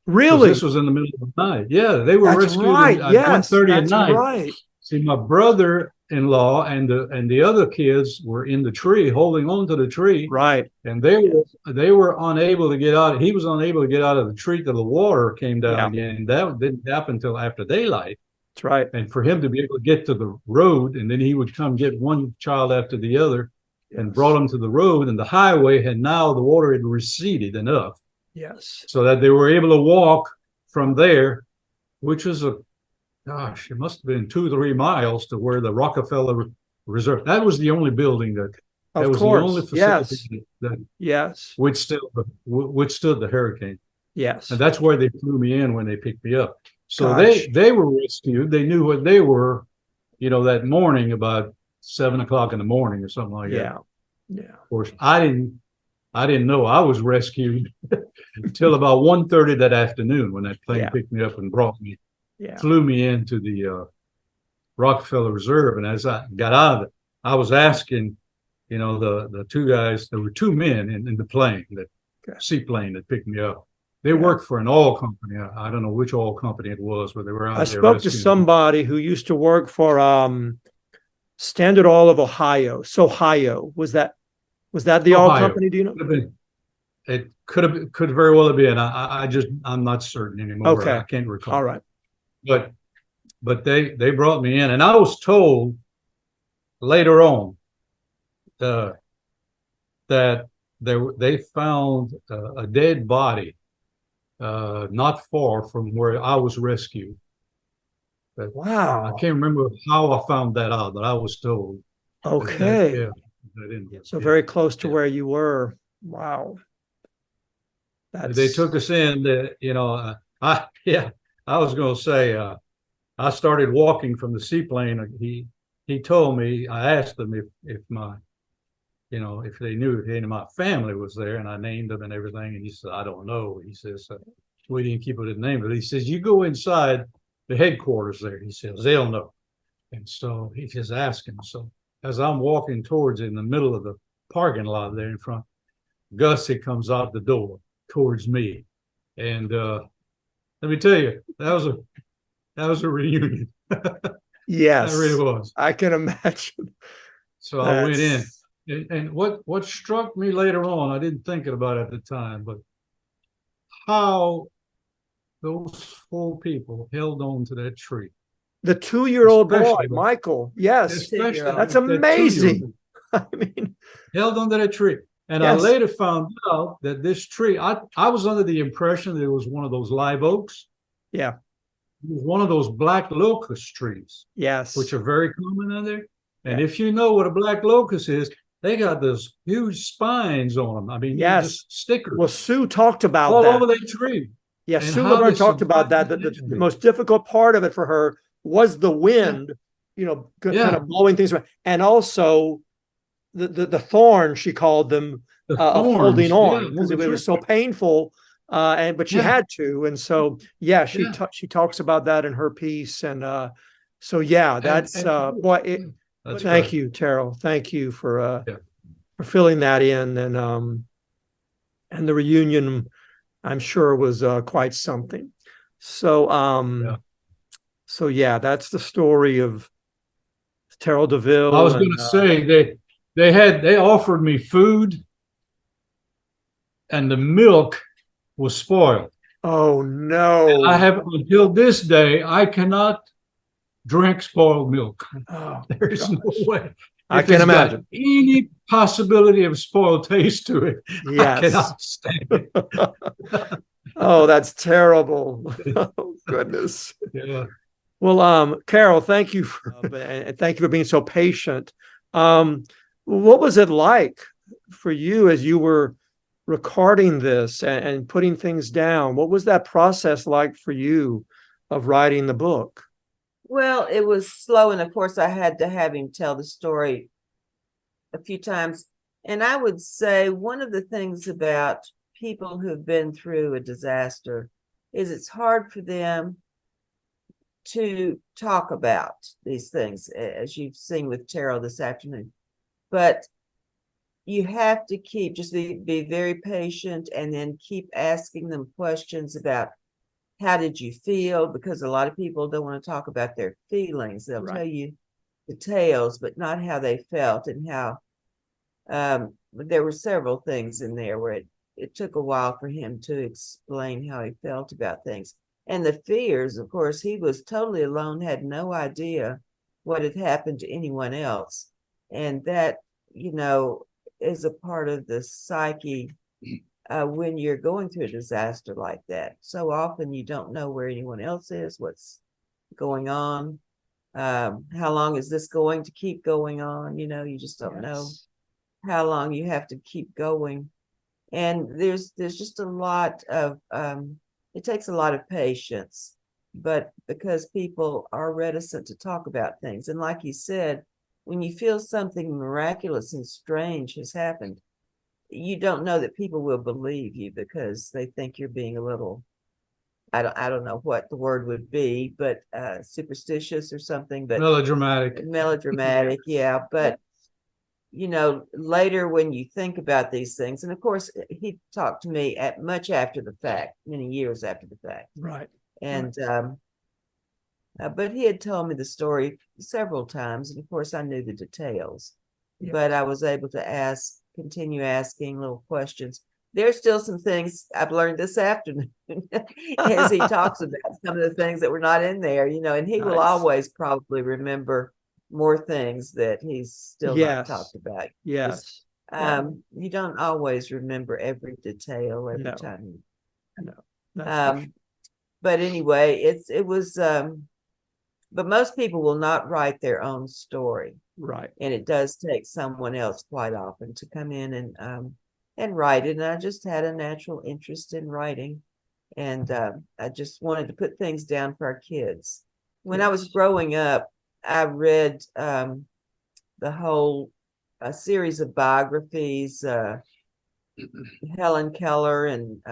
Really? This was in the middle of the night. Yeah, they were rescued at yes, 1:30 at night. Right. See, my brother-in-law and the other kids were in the tree, holding on to the tree. Right. And they were unable to get out. He was unable to get out of the tree till the water came down again. And that didn't happen until after daylight. That's right. And for him to be able to get to the road, and then he would come get one child after the other and brought them to the road. And the highway the water had receded enough. Yes. So that they were able to walk from there, which was it must have been 2 or 3 miles to where the Rockefeller Reserve. That was the only building that was the only facility that withstood the hurricane. Yes. And that's where they flew me in when they picked me up. So they were rescued. They knew what they were, you know, that morning about 7 o'clock in the morning or something like that. Yeah. Of course, I didn't know I was rescued until about 1:30 that afternoon when that plane picked me up and flew me into the Rockefeller Reserve. And as I got out of it, I was asking, you know, the two guys, there were 2 men in the plane, seaplane that picked me up. They worked for an oil company. I don't know which oil company it was, but they were out there. I spoke to somebody who used to work for Standard Oil of Ohio. Sohio. Was that the oil company? Do you know? It could very well have been. I'm not certain anymore. Okay. I can't recall. All right. But they brought me in, and I was told later on that they found a dead body not far from where I was rescued. But wow. I can't remember how I found that out, but I was told. Okay. So very close to where you were. Wow. They took us in. I was going to say I started walking from the seaplane. He told me. I asked them if they knew if any of my family was there, and I named them and everything. And he said, I don't know. He says we didn't keep it a name, but he says you go inside the headquarters there. He says they'll know. And so he just asked him. So as I'm walking towards in the middle of the parking lot there in front, Gussie comes out the door towards me, and let me tell you, that was a reunion. Yes, That really was. I can imagine. So I went in, That's- and what struck me later on, I didn't think about it at the time, but how those four people held on to that tree, The 2-year-old boy, especially Michael. Yes, especially that's that 2-year-old. amazing. I mean, Held onto that tree. And I yes, later found out that this tree, I was under the impression that it was one of those live oaks. yeah, It was one of those black locust trees, yes, which are very common out there. And yeah. if you know what a black locust is, they got those huge spines on them. I mean, you Yes. just stickers Well, Sue talked about all that. over that tree. Yeah, And Sue how Laverne they talked about that. survived The that. most difficult part of it for her was the wind, kind Yeah. of blowing things around, and also the thorn, she called them, The of thorns, holding on yeah, because it holding was tree. so painful. But she Yeah. had to, and so yeah, Yeah. she talks about that in her piece, and so yeah, that's boy. That's Thank right. you, Terrell. Thank you Yeah. for filling that in, and the reunion, I'm sure, was quite something. So Yeah. so yeah, that's the story of Terrel DeVille. I was going to say they offered me food, and the milk was spoiled. Oh no! I have until this day I cannot drink spoiled milk. Oh, There's no way. I If can it's got imagine. any possibility of spoiled taste to it, I Yes. cannot stand it. Oh, that's terrible. Oh, goodness. Yeah. Well, Carol, thank you and thank you for being so patient. What was it like for you as you were recording this and putting things down? What was that process like for you of writing the book? Well, it was slow, and of course I had to have him tell the story a few times. And I would say one of the things about people who've been through a disaster is it's hard for them to talk about these things, as you've seen with Terrell this afternoon. But you have to just be very patient, and then keep asking them questions about how did you feel, because a lot of people don't want to talk about their feelings. They'll Right. tell you details, but not how they felt, and how there were several things in there where it took a while for him to explain how he felt about things. And the fears, of course, he was totally alone, had no idea what had happened to anyone else. And that, is a part of the psyche when you're going through a disaster like that. So often you don't know where anyone else is, what's going on. How long is this going to keep going on? You just don't know how long you have to keep going. And there's just a lot of it takes a lot of patience, but because people are reticent to talk about things. And like you said, when you feel something miraculous and strange has happened, you don't know that people will believe you, because they think you're being a little, I don't know what the word would be, but superstitious or something, but melodramatic. Yeah. But later when you think about these things, and of course he talked to me at much after the fact, many years after the fact. Right. And but he had told me the story several times, and of course I knew the details. Yeah. But I was able to continue asking little questions. There's still some things I've learned this afternoon as he talks about some of the things that were not in there, and he will always probably remember more things that he's still not talked about. Yes. You don't always remember every detail every No. time. No. But anyway, it was but most people will not write their own story. Right. And it does take someone else quite often to come in and write it. And I just had a natural interest in writing, and I just wanted to put things down for our kids. When I was growing up, I read the whole series of biographies, Helen Keller and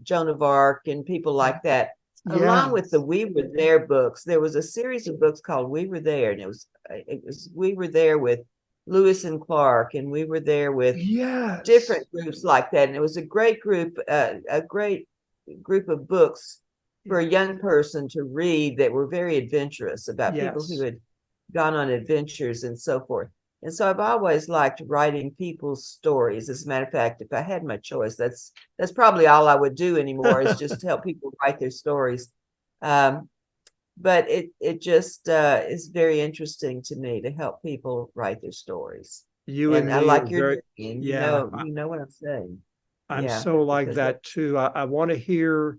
Joan of Arc and people like that. Along with the We Were There books, there was a series of books called We Were There, and it was We Were There with Lewis and Clark, and We Were There with different groups like that. And it was a great group of books for a young person to read that were very adventurous, about people who Yes. had gone on adventures and so forth. And so I've always liked writing people's stories. As a matter of fact, if I had my choice, that's probably all I would do anymore, is just help people write their stories. But it just is very interesting to me to help people write their stories. You And and I me like are your very, doing, yeah, you know what I'm saying. I'm Yeah, so like because that too. I want to hear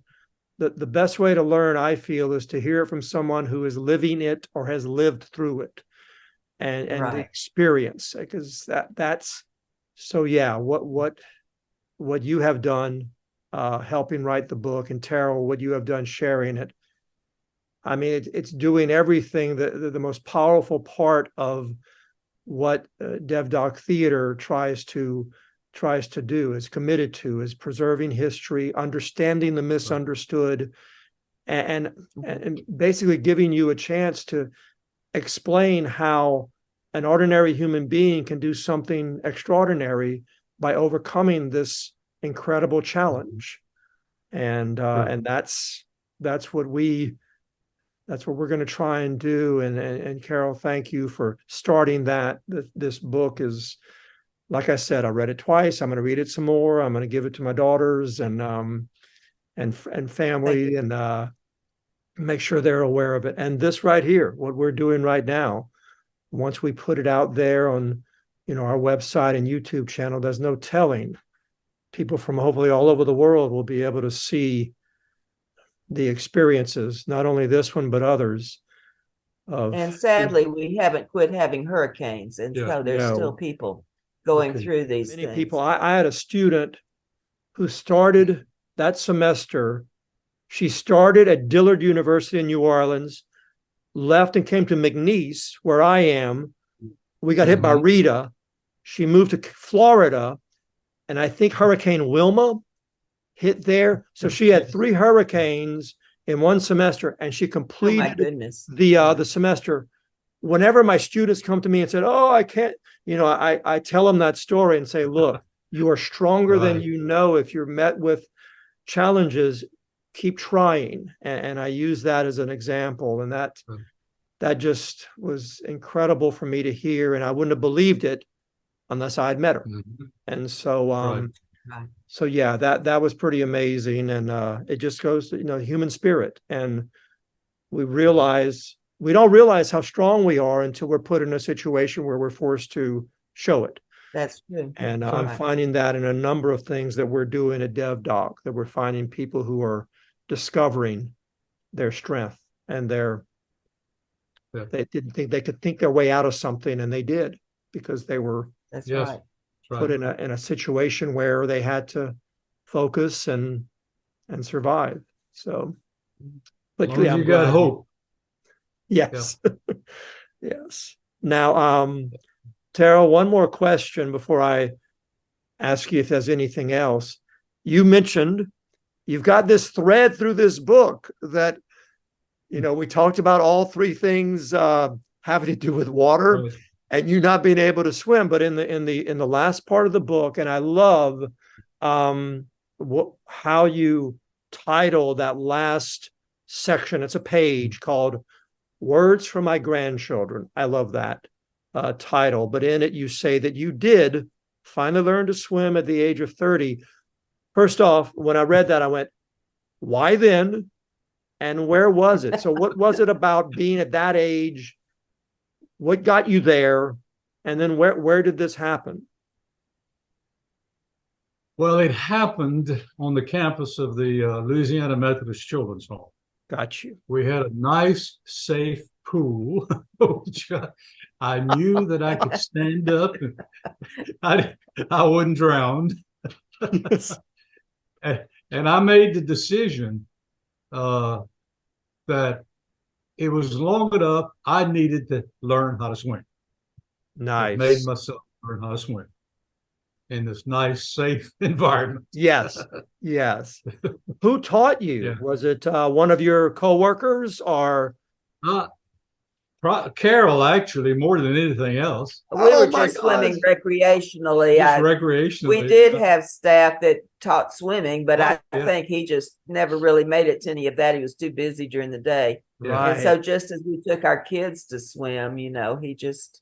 the best way to learn, I feel, is to hear it from someone who is living it or has lived through it, and the right. experience, because that's so. Yeah, what you have done, helping write the book, and Terrel, what you have done sharing it. I mean, it's doing everything that the most powerful part of what DevDoc Theater tries to do, is committed to, is preserving history, understanding the misunderstood, and basically giving you a chance to explain how an ordinary human being can do something extraordinary by overcoming this incredible challenge. And that's what we're going to try and do. And Carol, thank you for starting that. This book is, like I said, I read it twice. I'm going to read it some more. I'm going to give it to my daughters and family, and make sure they're aware of it. And this right here, what we're doing right now, once we put it out there on, our website and YouTube channel, there's no telling. People from hopefully all over the world will be able to see the experiences, not only this one, but others. And sadly, we haven't quit having hurricanes. And Yeah. so there's still No. people going Okay. through these Many things. people. I had a student who started that semester. She started at Dillard University in New Orleans, left and came to McNeese, where I am. We got hit by Rita. She moved to Florida, and I think Hurricane Wilma hit there. So she had 3 hurricanes in one semester, and she Oh my completed goodness. the semester. Whenever my students come to me and said, "Oh, I can't," I tell them that story and say, "Look, you are stronger than Right. you know. If you're met with challenges, keep trying." And I use that as an example, and that just was incredible for me to hear, and I wouldn't have believed it unless I'd met her. Mhm. And so Right. Right. so yeah, that was pretty amazing. And it just goes to, human spirit. And we don't realize how strong we are until we're put in a situation where we're forced to show it. That's true. And That's I'm right. finding that in a number of things that we're doing at DevDoc, that we're finding people who are discovering their strength and Yeah. they didn't think they could think their way out of something, and they did, because they were That's Yes. right. That's put right. in a situation where they had to focus and survive. So, but As long as I'm you got glad hope. yes. Yes. Now, Terrell, one more question before I ask you if there's anything else. You mentioned you've got this thread through this book that, we talked about all 3 things having to do with water, Right. and you not being able to swim. But in the last part of the book, and I love how you title that last section. It's a page called "Words from My Grandchildren." I love that title. But in it, you say that you did finally learn to swim at the age of 30. First off, when I read that, I went, "Why then? And where was it?" So what was it about being at that age? What got you there? And then where did this happen? Well, it happened on the campus of the Louisiana Methodist Children's Home. Got you. We had a nice, safe pool, which I knew that I could stand up and I wouldn't drown. And I made the decision that it was long enough. I needed to learn how to swim. I made Nice. myself learn how to swim in this nice, safe environment. Yes. Yes. Who taught you? Yeah. Was it one of your coworkers or? Uh, Carol, actually, more than anything else. We Oh were my just swimming gosh. recreationally. Just recreationally. We did have staff that taught swimming, but I Yeah. think he just never really made it to any of that. He was too busy during the day. Yeah. And so just as we took our kids to swim, he just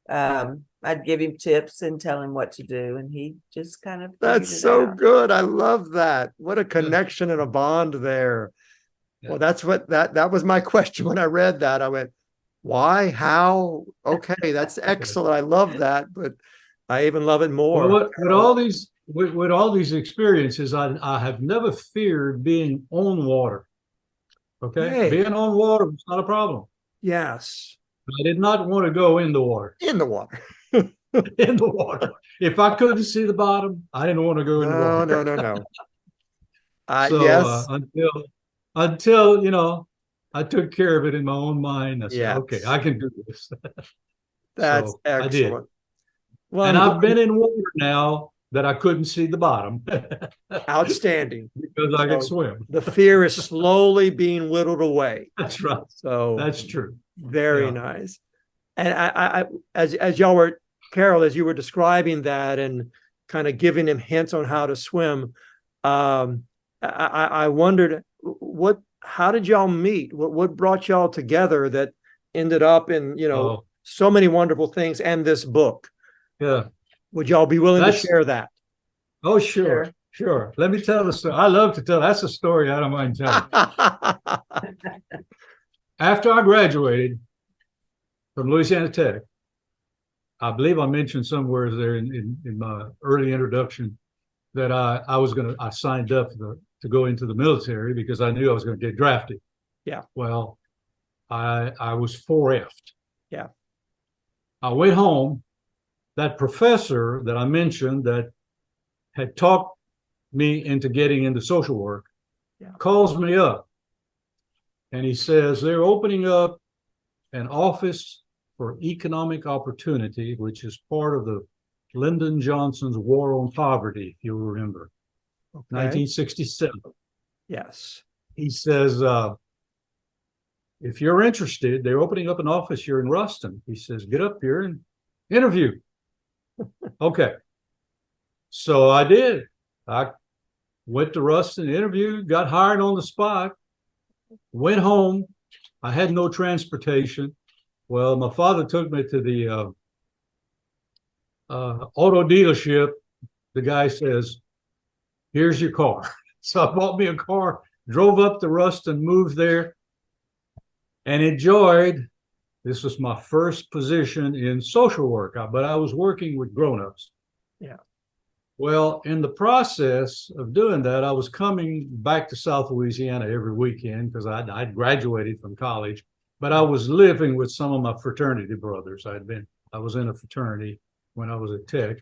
I'd give him tips and tell him what to do, and he just kind of That's figured it so out. good. I love that. What a connection and a bond there. Yeah. Well, that's what that was my question when I read that. I went, why? How? Okay, that's excellent. I love that, but I even love it more. Well, with all these experiences, I have never feared being on water. Okay, Hey. being on water is not a problem. Yes. I did not want to go in the water. In the water. In the water. If I couldn't see the bottom, I didn't want to go in the water. No. So Yes. until I took care of it in my own mind. I said, Yes. okay, I can do this. That's So I did. excellent. Well, And I'm I've been in water now that I couldn't see the bottom outstanding. because I can So swim. the fear is slowly being whittled away. That's right. So That's true. very Yeah. nice. And I as y'all were, Carol, as you were describing that and kind of giving him hints on how to swim, I wondered how did y'all meet? What brought y'all together that ended up in, Oh, so many wonderful things and this book? yeah. Would y'all be willing to That's- share that? Oh, sure. Let me tell the story. I love to tell. That's a story I don't mind telling. After I graduated from Louisiana Tech, I believe I mentioned somewhere there in my early introduction that I signed up to go into the military because I knew I was going to get drafted. Yeah. Well, I was 4F'd. Yeah. I went home. That professor that I mentioned that had talked me into getting into social work calls me up and he says they're opening up an office for economic opportunity, which is part of the Lyndon Johnson's War on Poverty, if you'll remember, 1967. Yes. He says, if you're interested, they're opening up an office here in Ruston. He says, get up here and interview. Okay. So I did. I went to Ruston, interviewed, got hired on the spot, went home. I had no transportation. Well, my father took me to the auto dealership. The guy says, here's your car. So I bought me a car, drove up to Ruston, moved there, and enjoyed. This was my first position in social work, but I was working with grown-ups. Yeah. Well, in the process of doing that, I was coming back to South Louisiana every weekend because I'd graduated from college, but I was living with some of my fraternity brothers. I was in a fraternity when I was at Tech,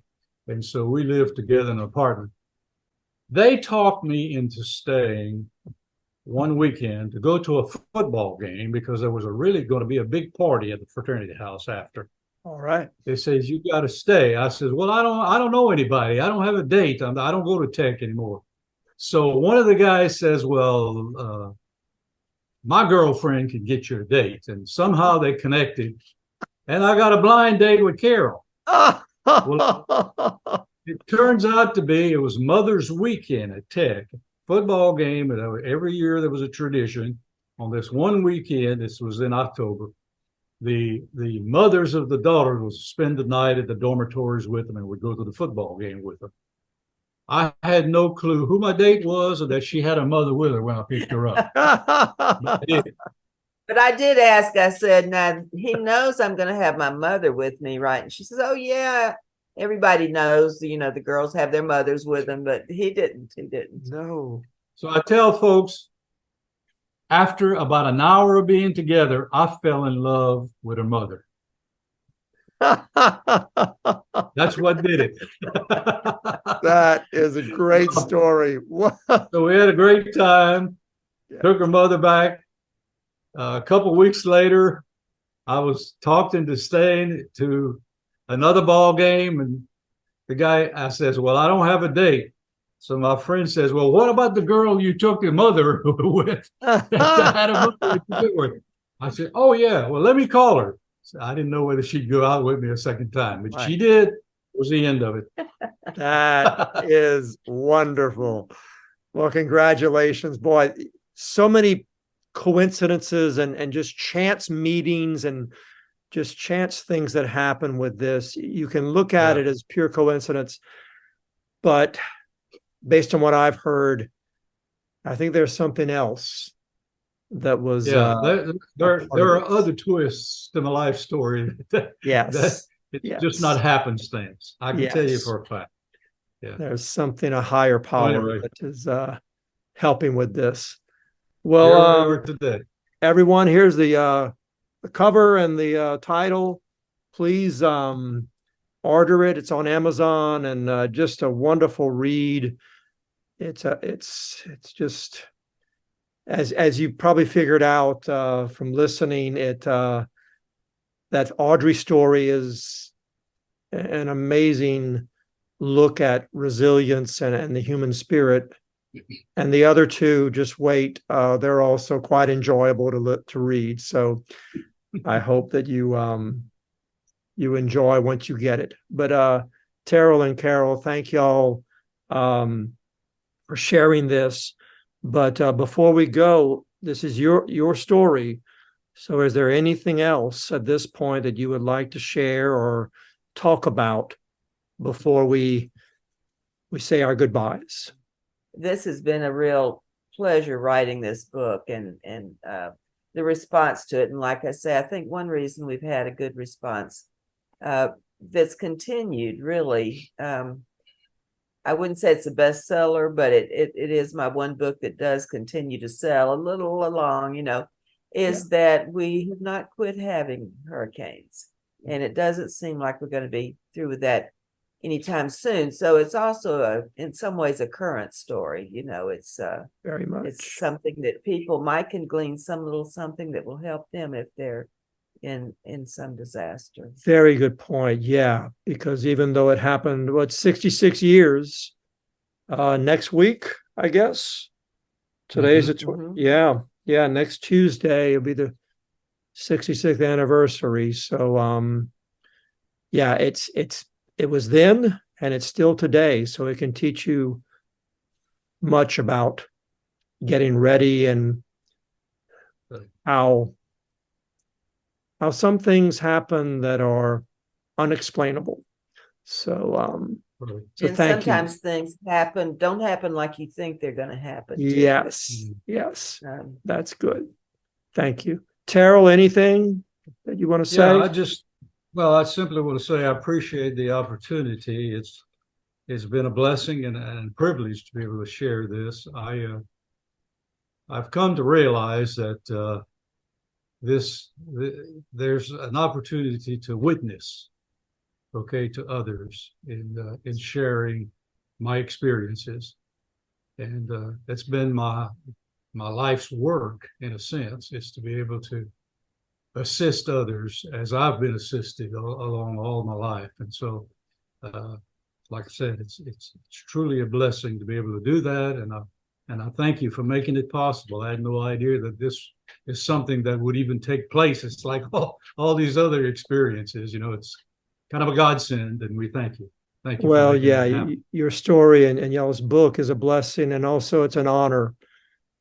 and so we lived together in an apartment. They talked me into staying one weekend to go to a football game because there was really going to be a big party at the fraternity house after. All right. They says, you got to stay. I says, well, I don't know anybody. I don't have a date. I don't go to Tech anymore. So one of the guys says, well, my girlfriend can get you a date. And somehow they connected. And I got a blind date with Carol. Well, it turns out to be, it was Mother's Weekend at Tech. Football game, and every year there was a tradition. On this one weekend, this was in October, the mothers of the daughters would spend the night at the dormitories with them and would go to the football game with them. I had no clue who my date was or that she had a mother with her when I picked her up. But I did ask, I said, now he knows I'm going to have my mother with me, right? And she says, oh, yeah, everybody knows, the girls have their mothers with them, but he didn't. No. So I tell folks, after about an hour of being together, I fell in love with her mother. That's what did it. That is a great story. So we had a great time. Yeah. Took her mother back. A couple of weeks later, I was talked into staying to another ball game, and the guy, I says, well, I don't have a date. So my friend says, well, what about the girl you took your mother with? I had a mother with? I said, "Oh yeah, well let me call her." So I didn't know whether she'd go out with me a second time, but Right. she did. It was the end of it. That is wonderful. Well, congratulations, boy. So many coincidences and just chance meetings and just chance things that happen with this. You can look at Yeah. it as pure coincidence, but based on what I've heard, I think there's something else that was Yeah, a part there of are this. other twists in the life story that Yes. it's just not Yes. happenstance. I can tell you Yes. for a fact. Yeah. There's something, a higher So power anyway, that is helping with this. here we Well, are today. everyone, here's the cover and the title. Please order it. It's on Amazon and just a wonderful read. It's just as you probably figured out from listening, that Audrey story is an amazing look at resilience and the human spirit. And the other two, just wait. They're also quite enjoyable to read. So I hope that you enjoy once you get it. But Terrel and Carol, thank y'all for sharing this. But before we go, this is your story. So is there anything else at this point that you would like to share or talk about before we say our goodbyes? This has been a real pleasure writing this book and the response to it. And like I say, I think one reason we've had a good response that's continued really. I wouldn't say it's a bestseller, but it is my one book that does continue to sell a little along, is that we have not quit having hurricanes. And it doesn't seem like we're going to be through with that anytime soon. So it's also in some ways a current story. It's Very much. it's something that people might can glean some little something that will help them if they're in some disaster. Very good point. Yeah, because even though it happened, 66 years next week, I guess. Today's yeah, next Tuesday will be the 66th anniversary. So yeah, it was then and it's still today. So it can teach you much about getting ready and how some things happen that are unexplainable. So so and thank sometimes you. things don't happen like you think they're going to happen. Yes, yes, Um, that's good. Thank you. Terrell, anything that you want to say? I simply want to say I appreciate the opportunity. It's been a blessing and a privilege to be able to share this. I've come to realize that there's an opportunity to witness, to others in sharing my experiences, and that's been my life's work in a sense, is to be able to assist others as I've been assisted along all my life. And so, like I said, it's truly a blessing to be able to do that, and I thank you for making it possible. I had no idea that this is something that would even take place. It's like all these other experiences, it's kind of a godsend, and we thank you. Thank you for Well, making yeah, that happen. your story and y'all's book is a blessing, and also it's an honor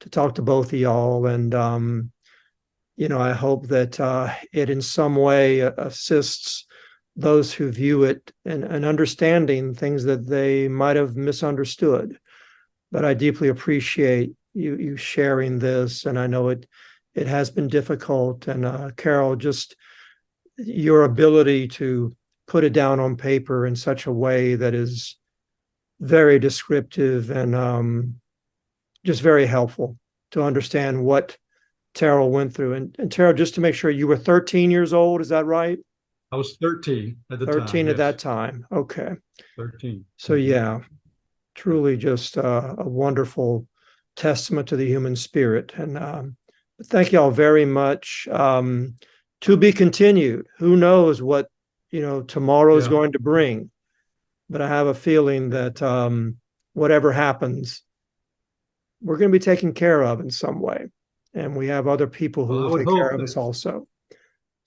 to talk to both of y'all. And I hope that it in some way assists those who view it and understanding things that they might have misunderstood. But I deeply appreciate you sharing this, and I know it has been difficult. And Carol, just your ability to put it down on paper in such a way that is very descriptive and just very helpful to understand what Terrell went through. And Terrell, just to make sure, you were 13 years old, is that right? I was 13 at the 13 time. at Yes. that time. Okay. 13. So yeah, truly just a wonderful testament to the human spirit. And thank you all very much. To be continued. Who knows what tomorrow is going to bring? But I have a feeling that whatever happens, we're going to be taken care of in some way. and we have other people who Well, I will would take care hope of that- us also.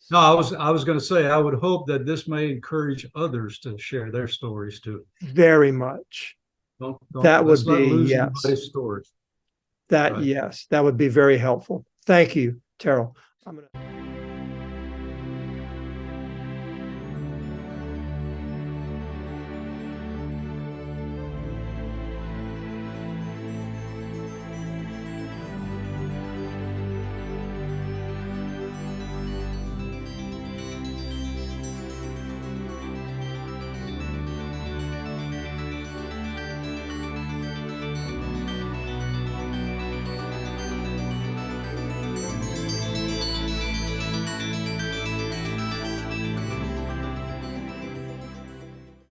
No, I was going to say, I would hope that this may encourage others to share their stories too. Very much. That Let's would not be, lose yes. anybody's stories. That, Right. yes, that would be very helpful. Thank you, Terrell. I'm gonna.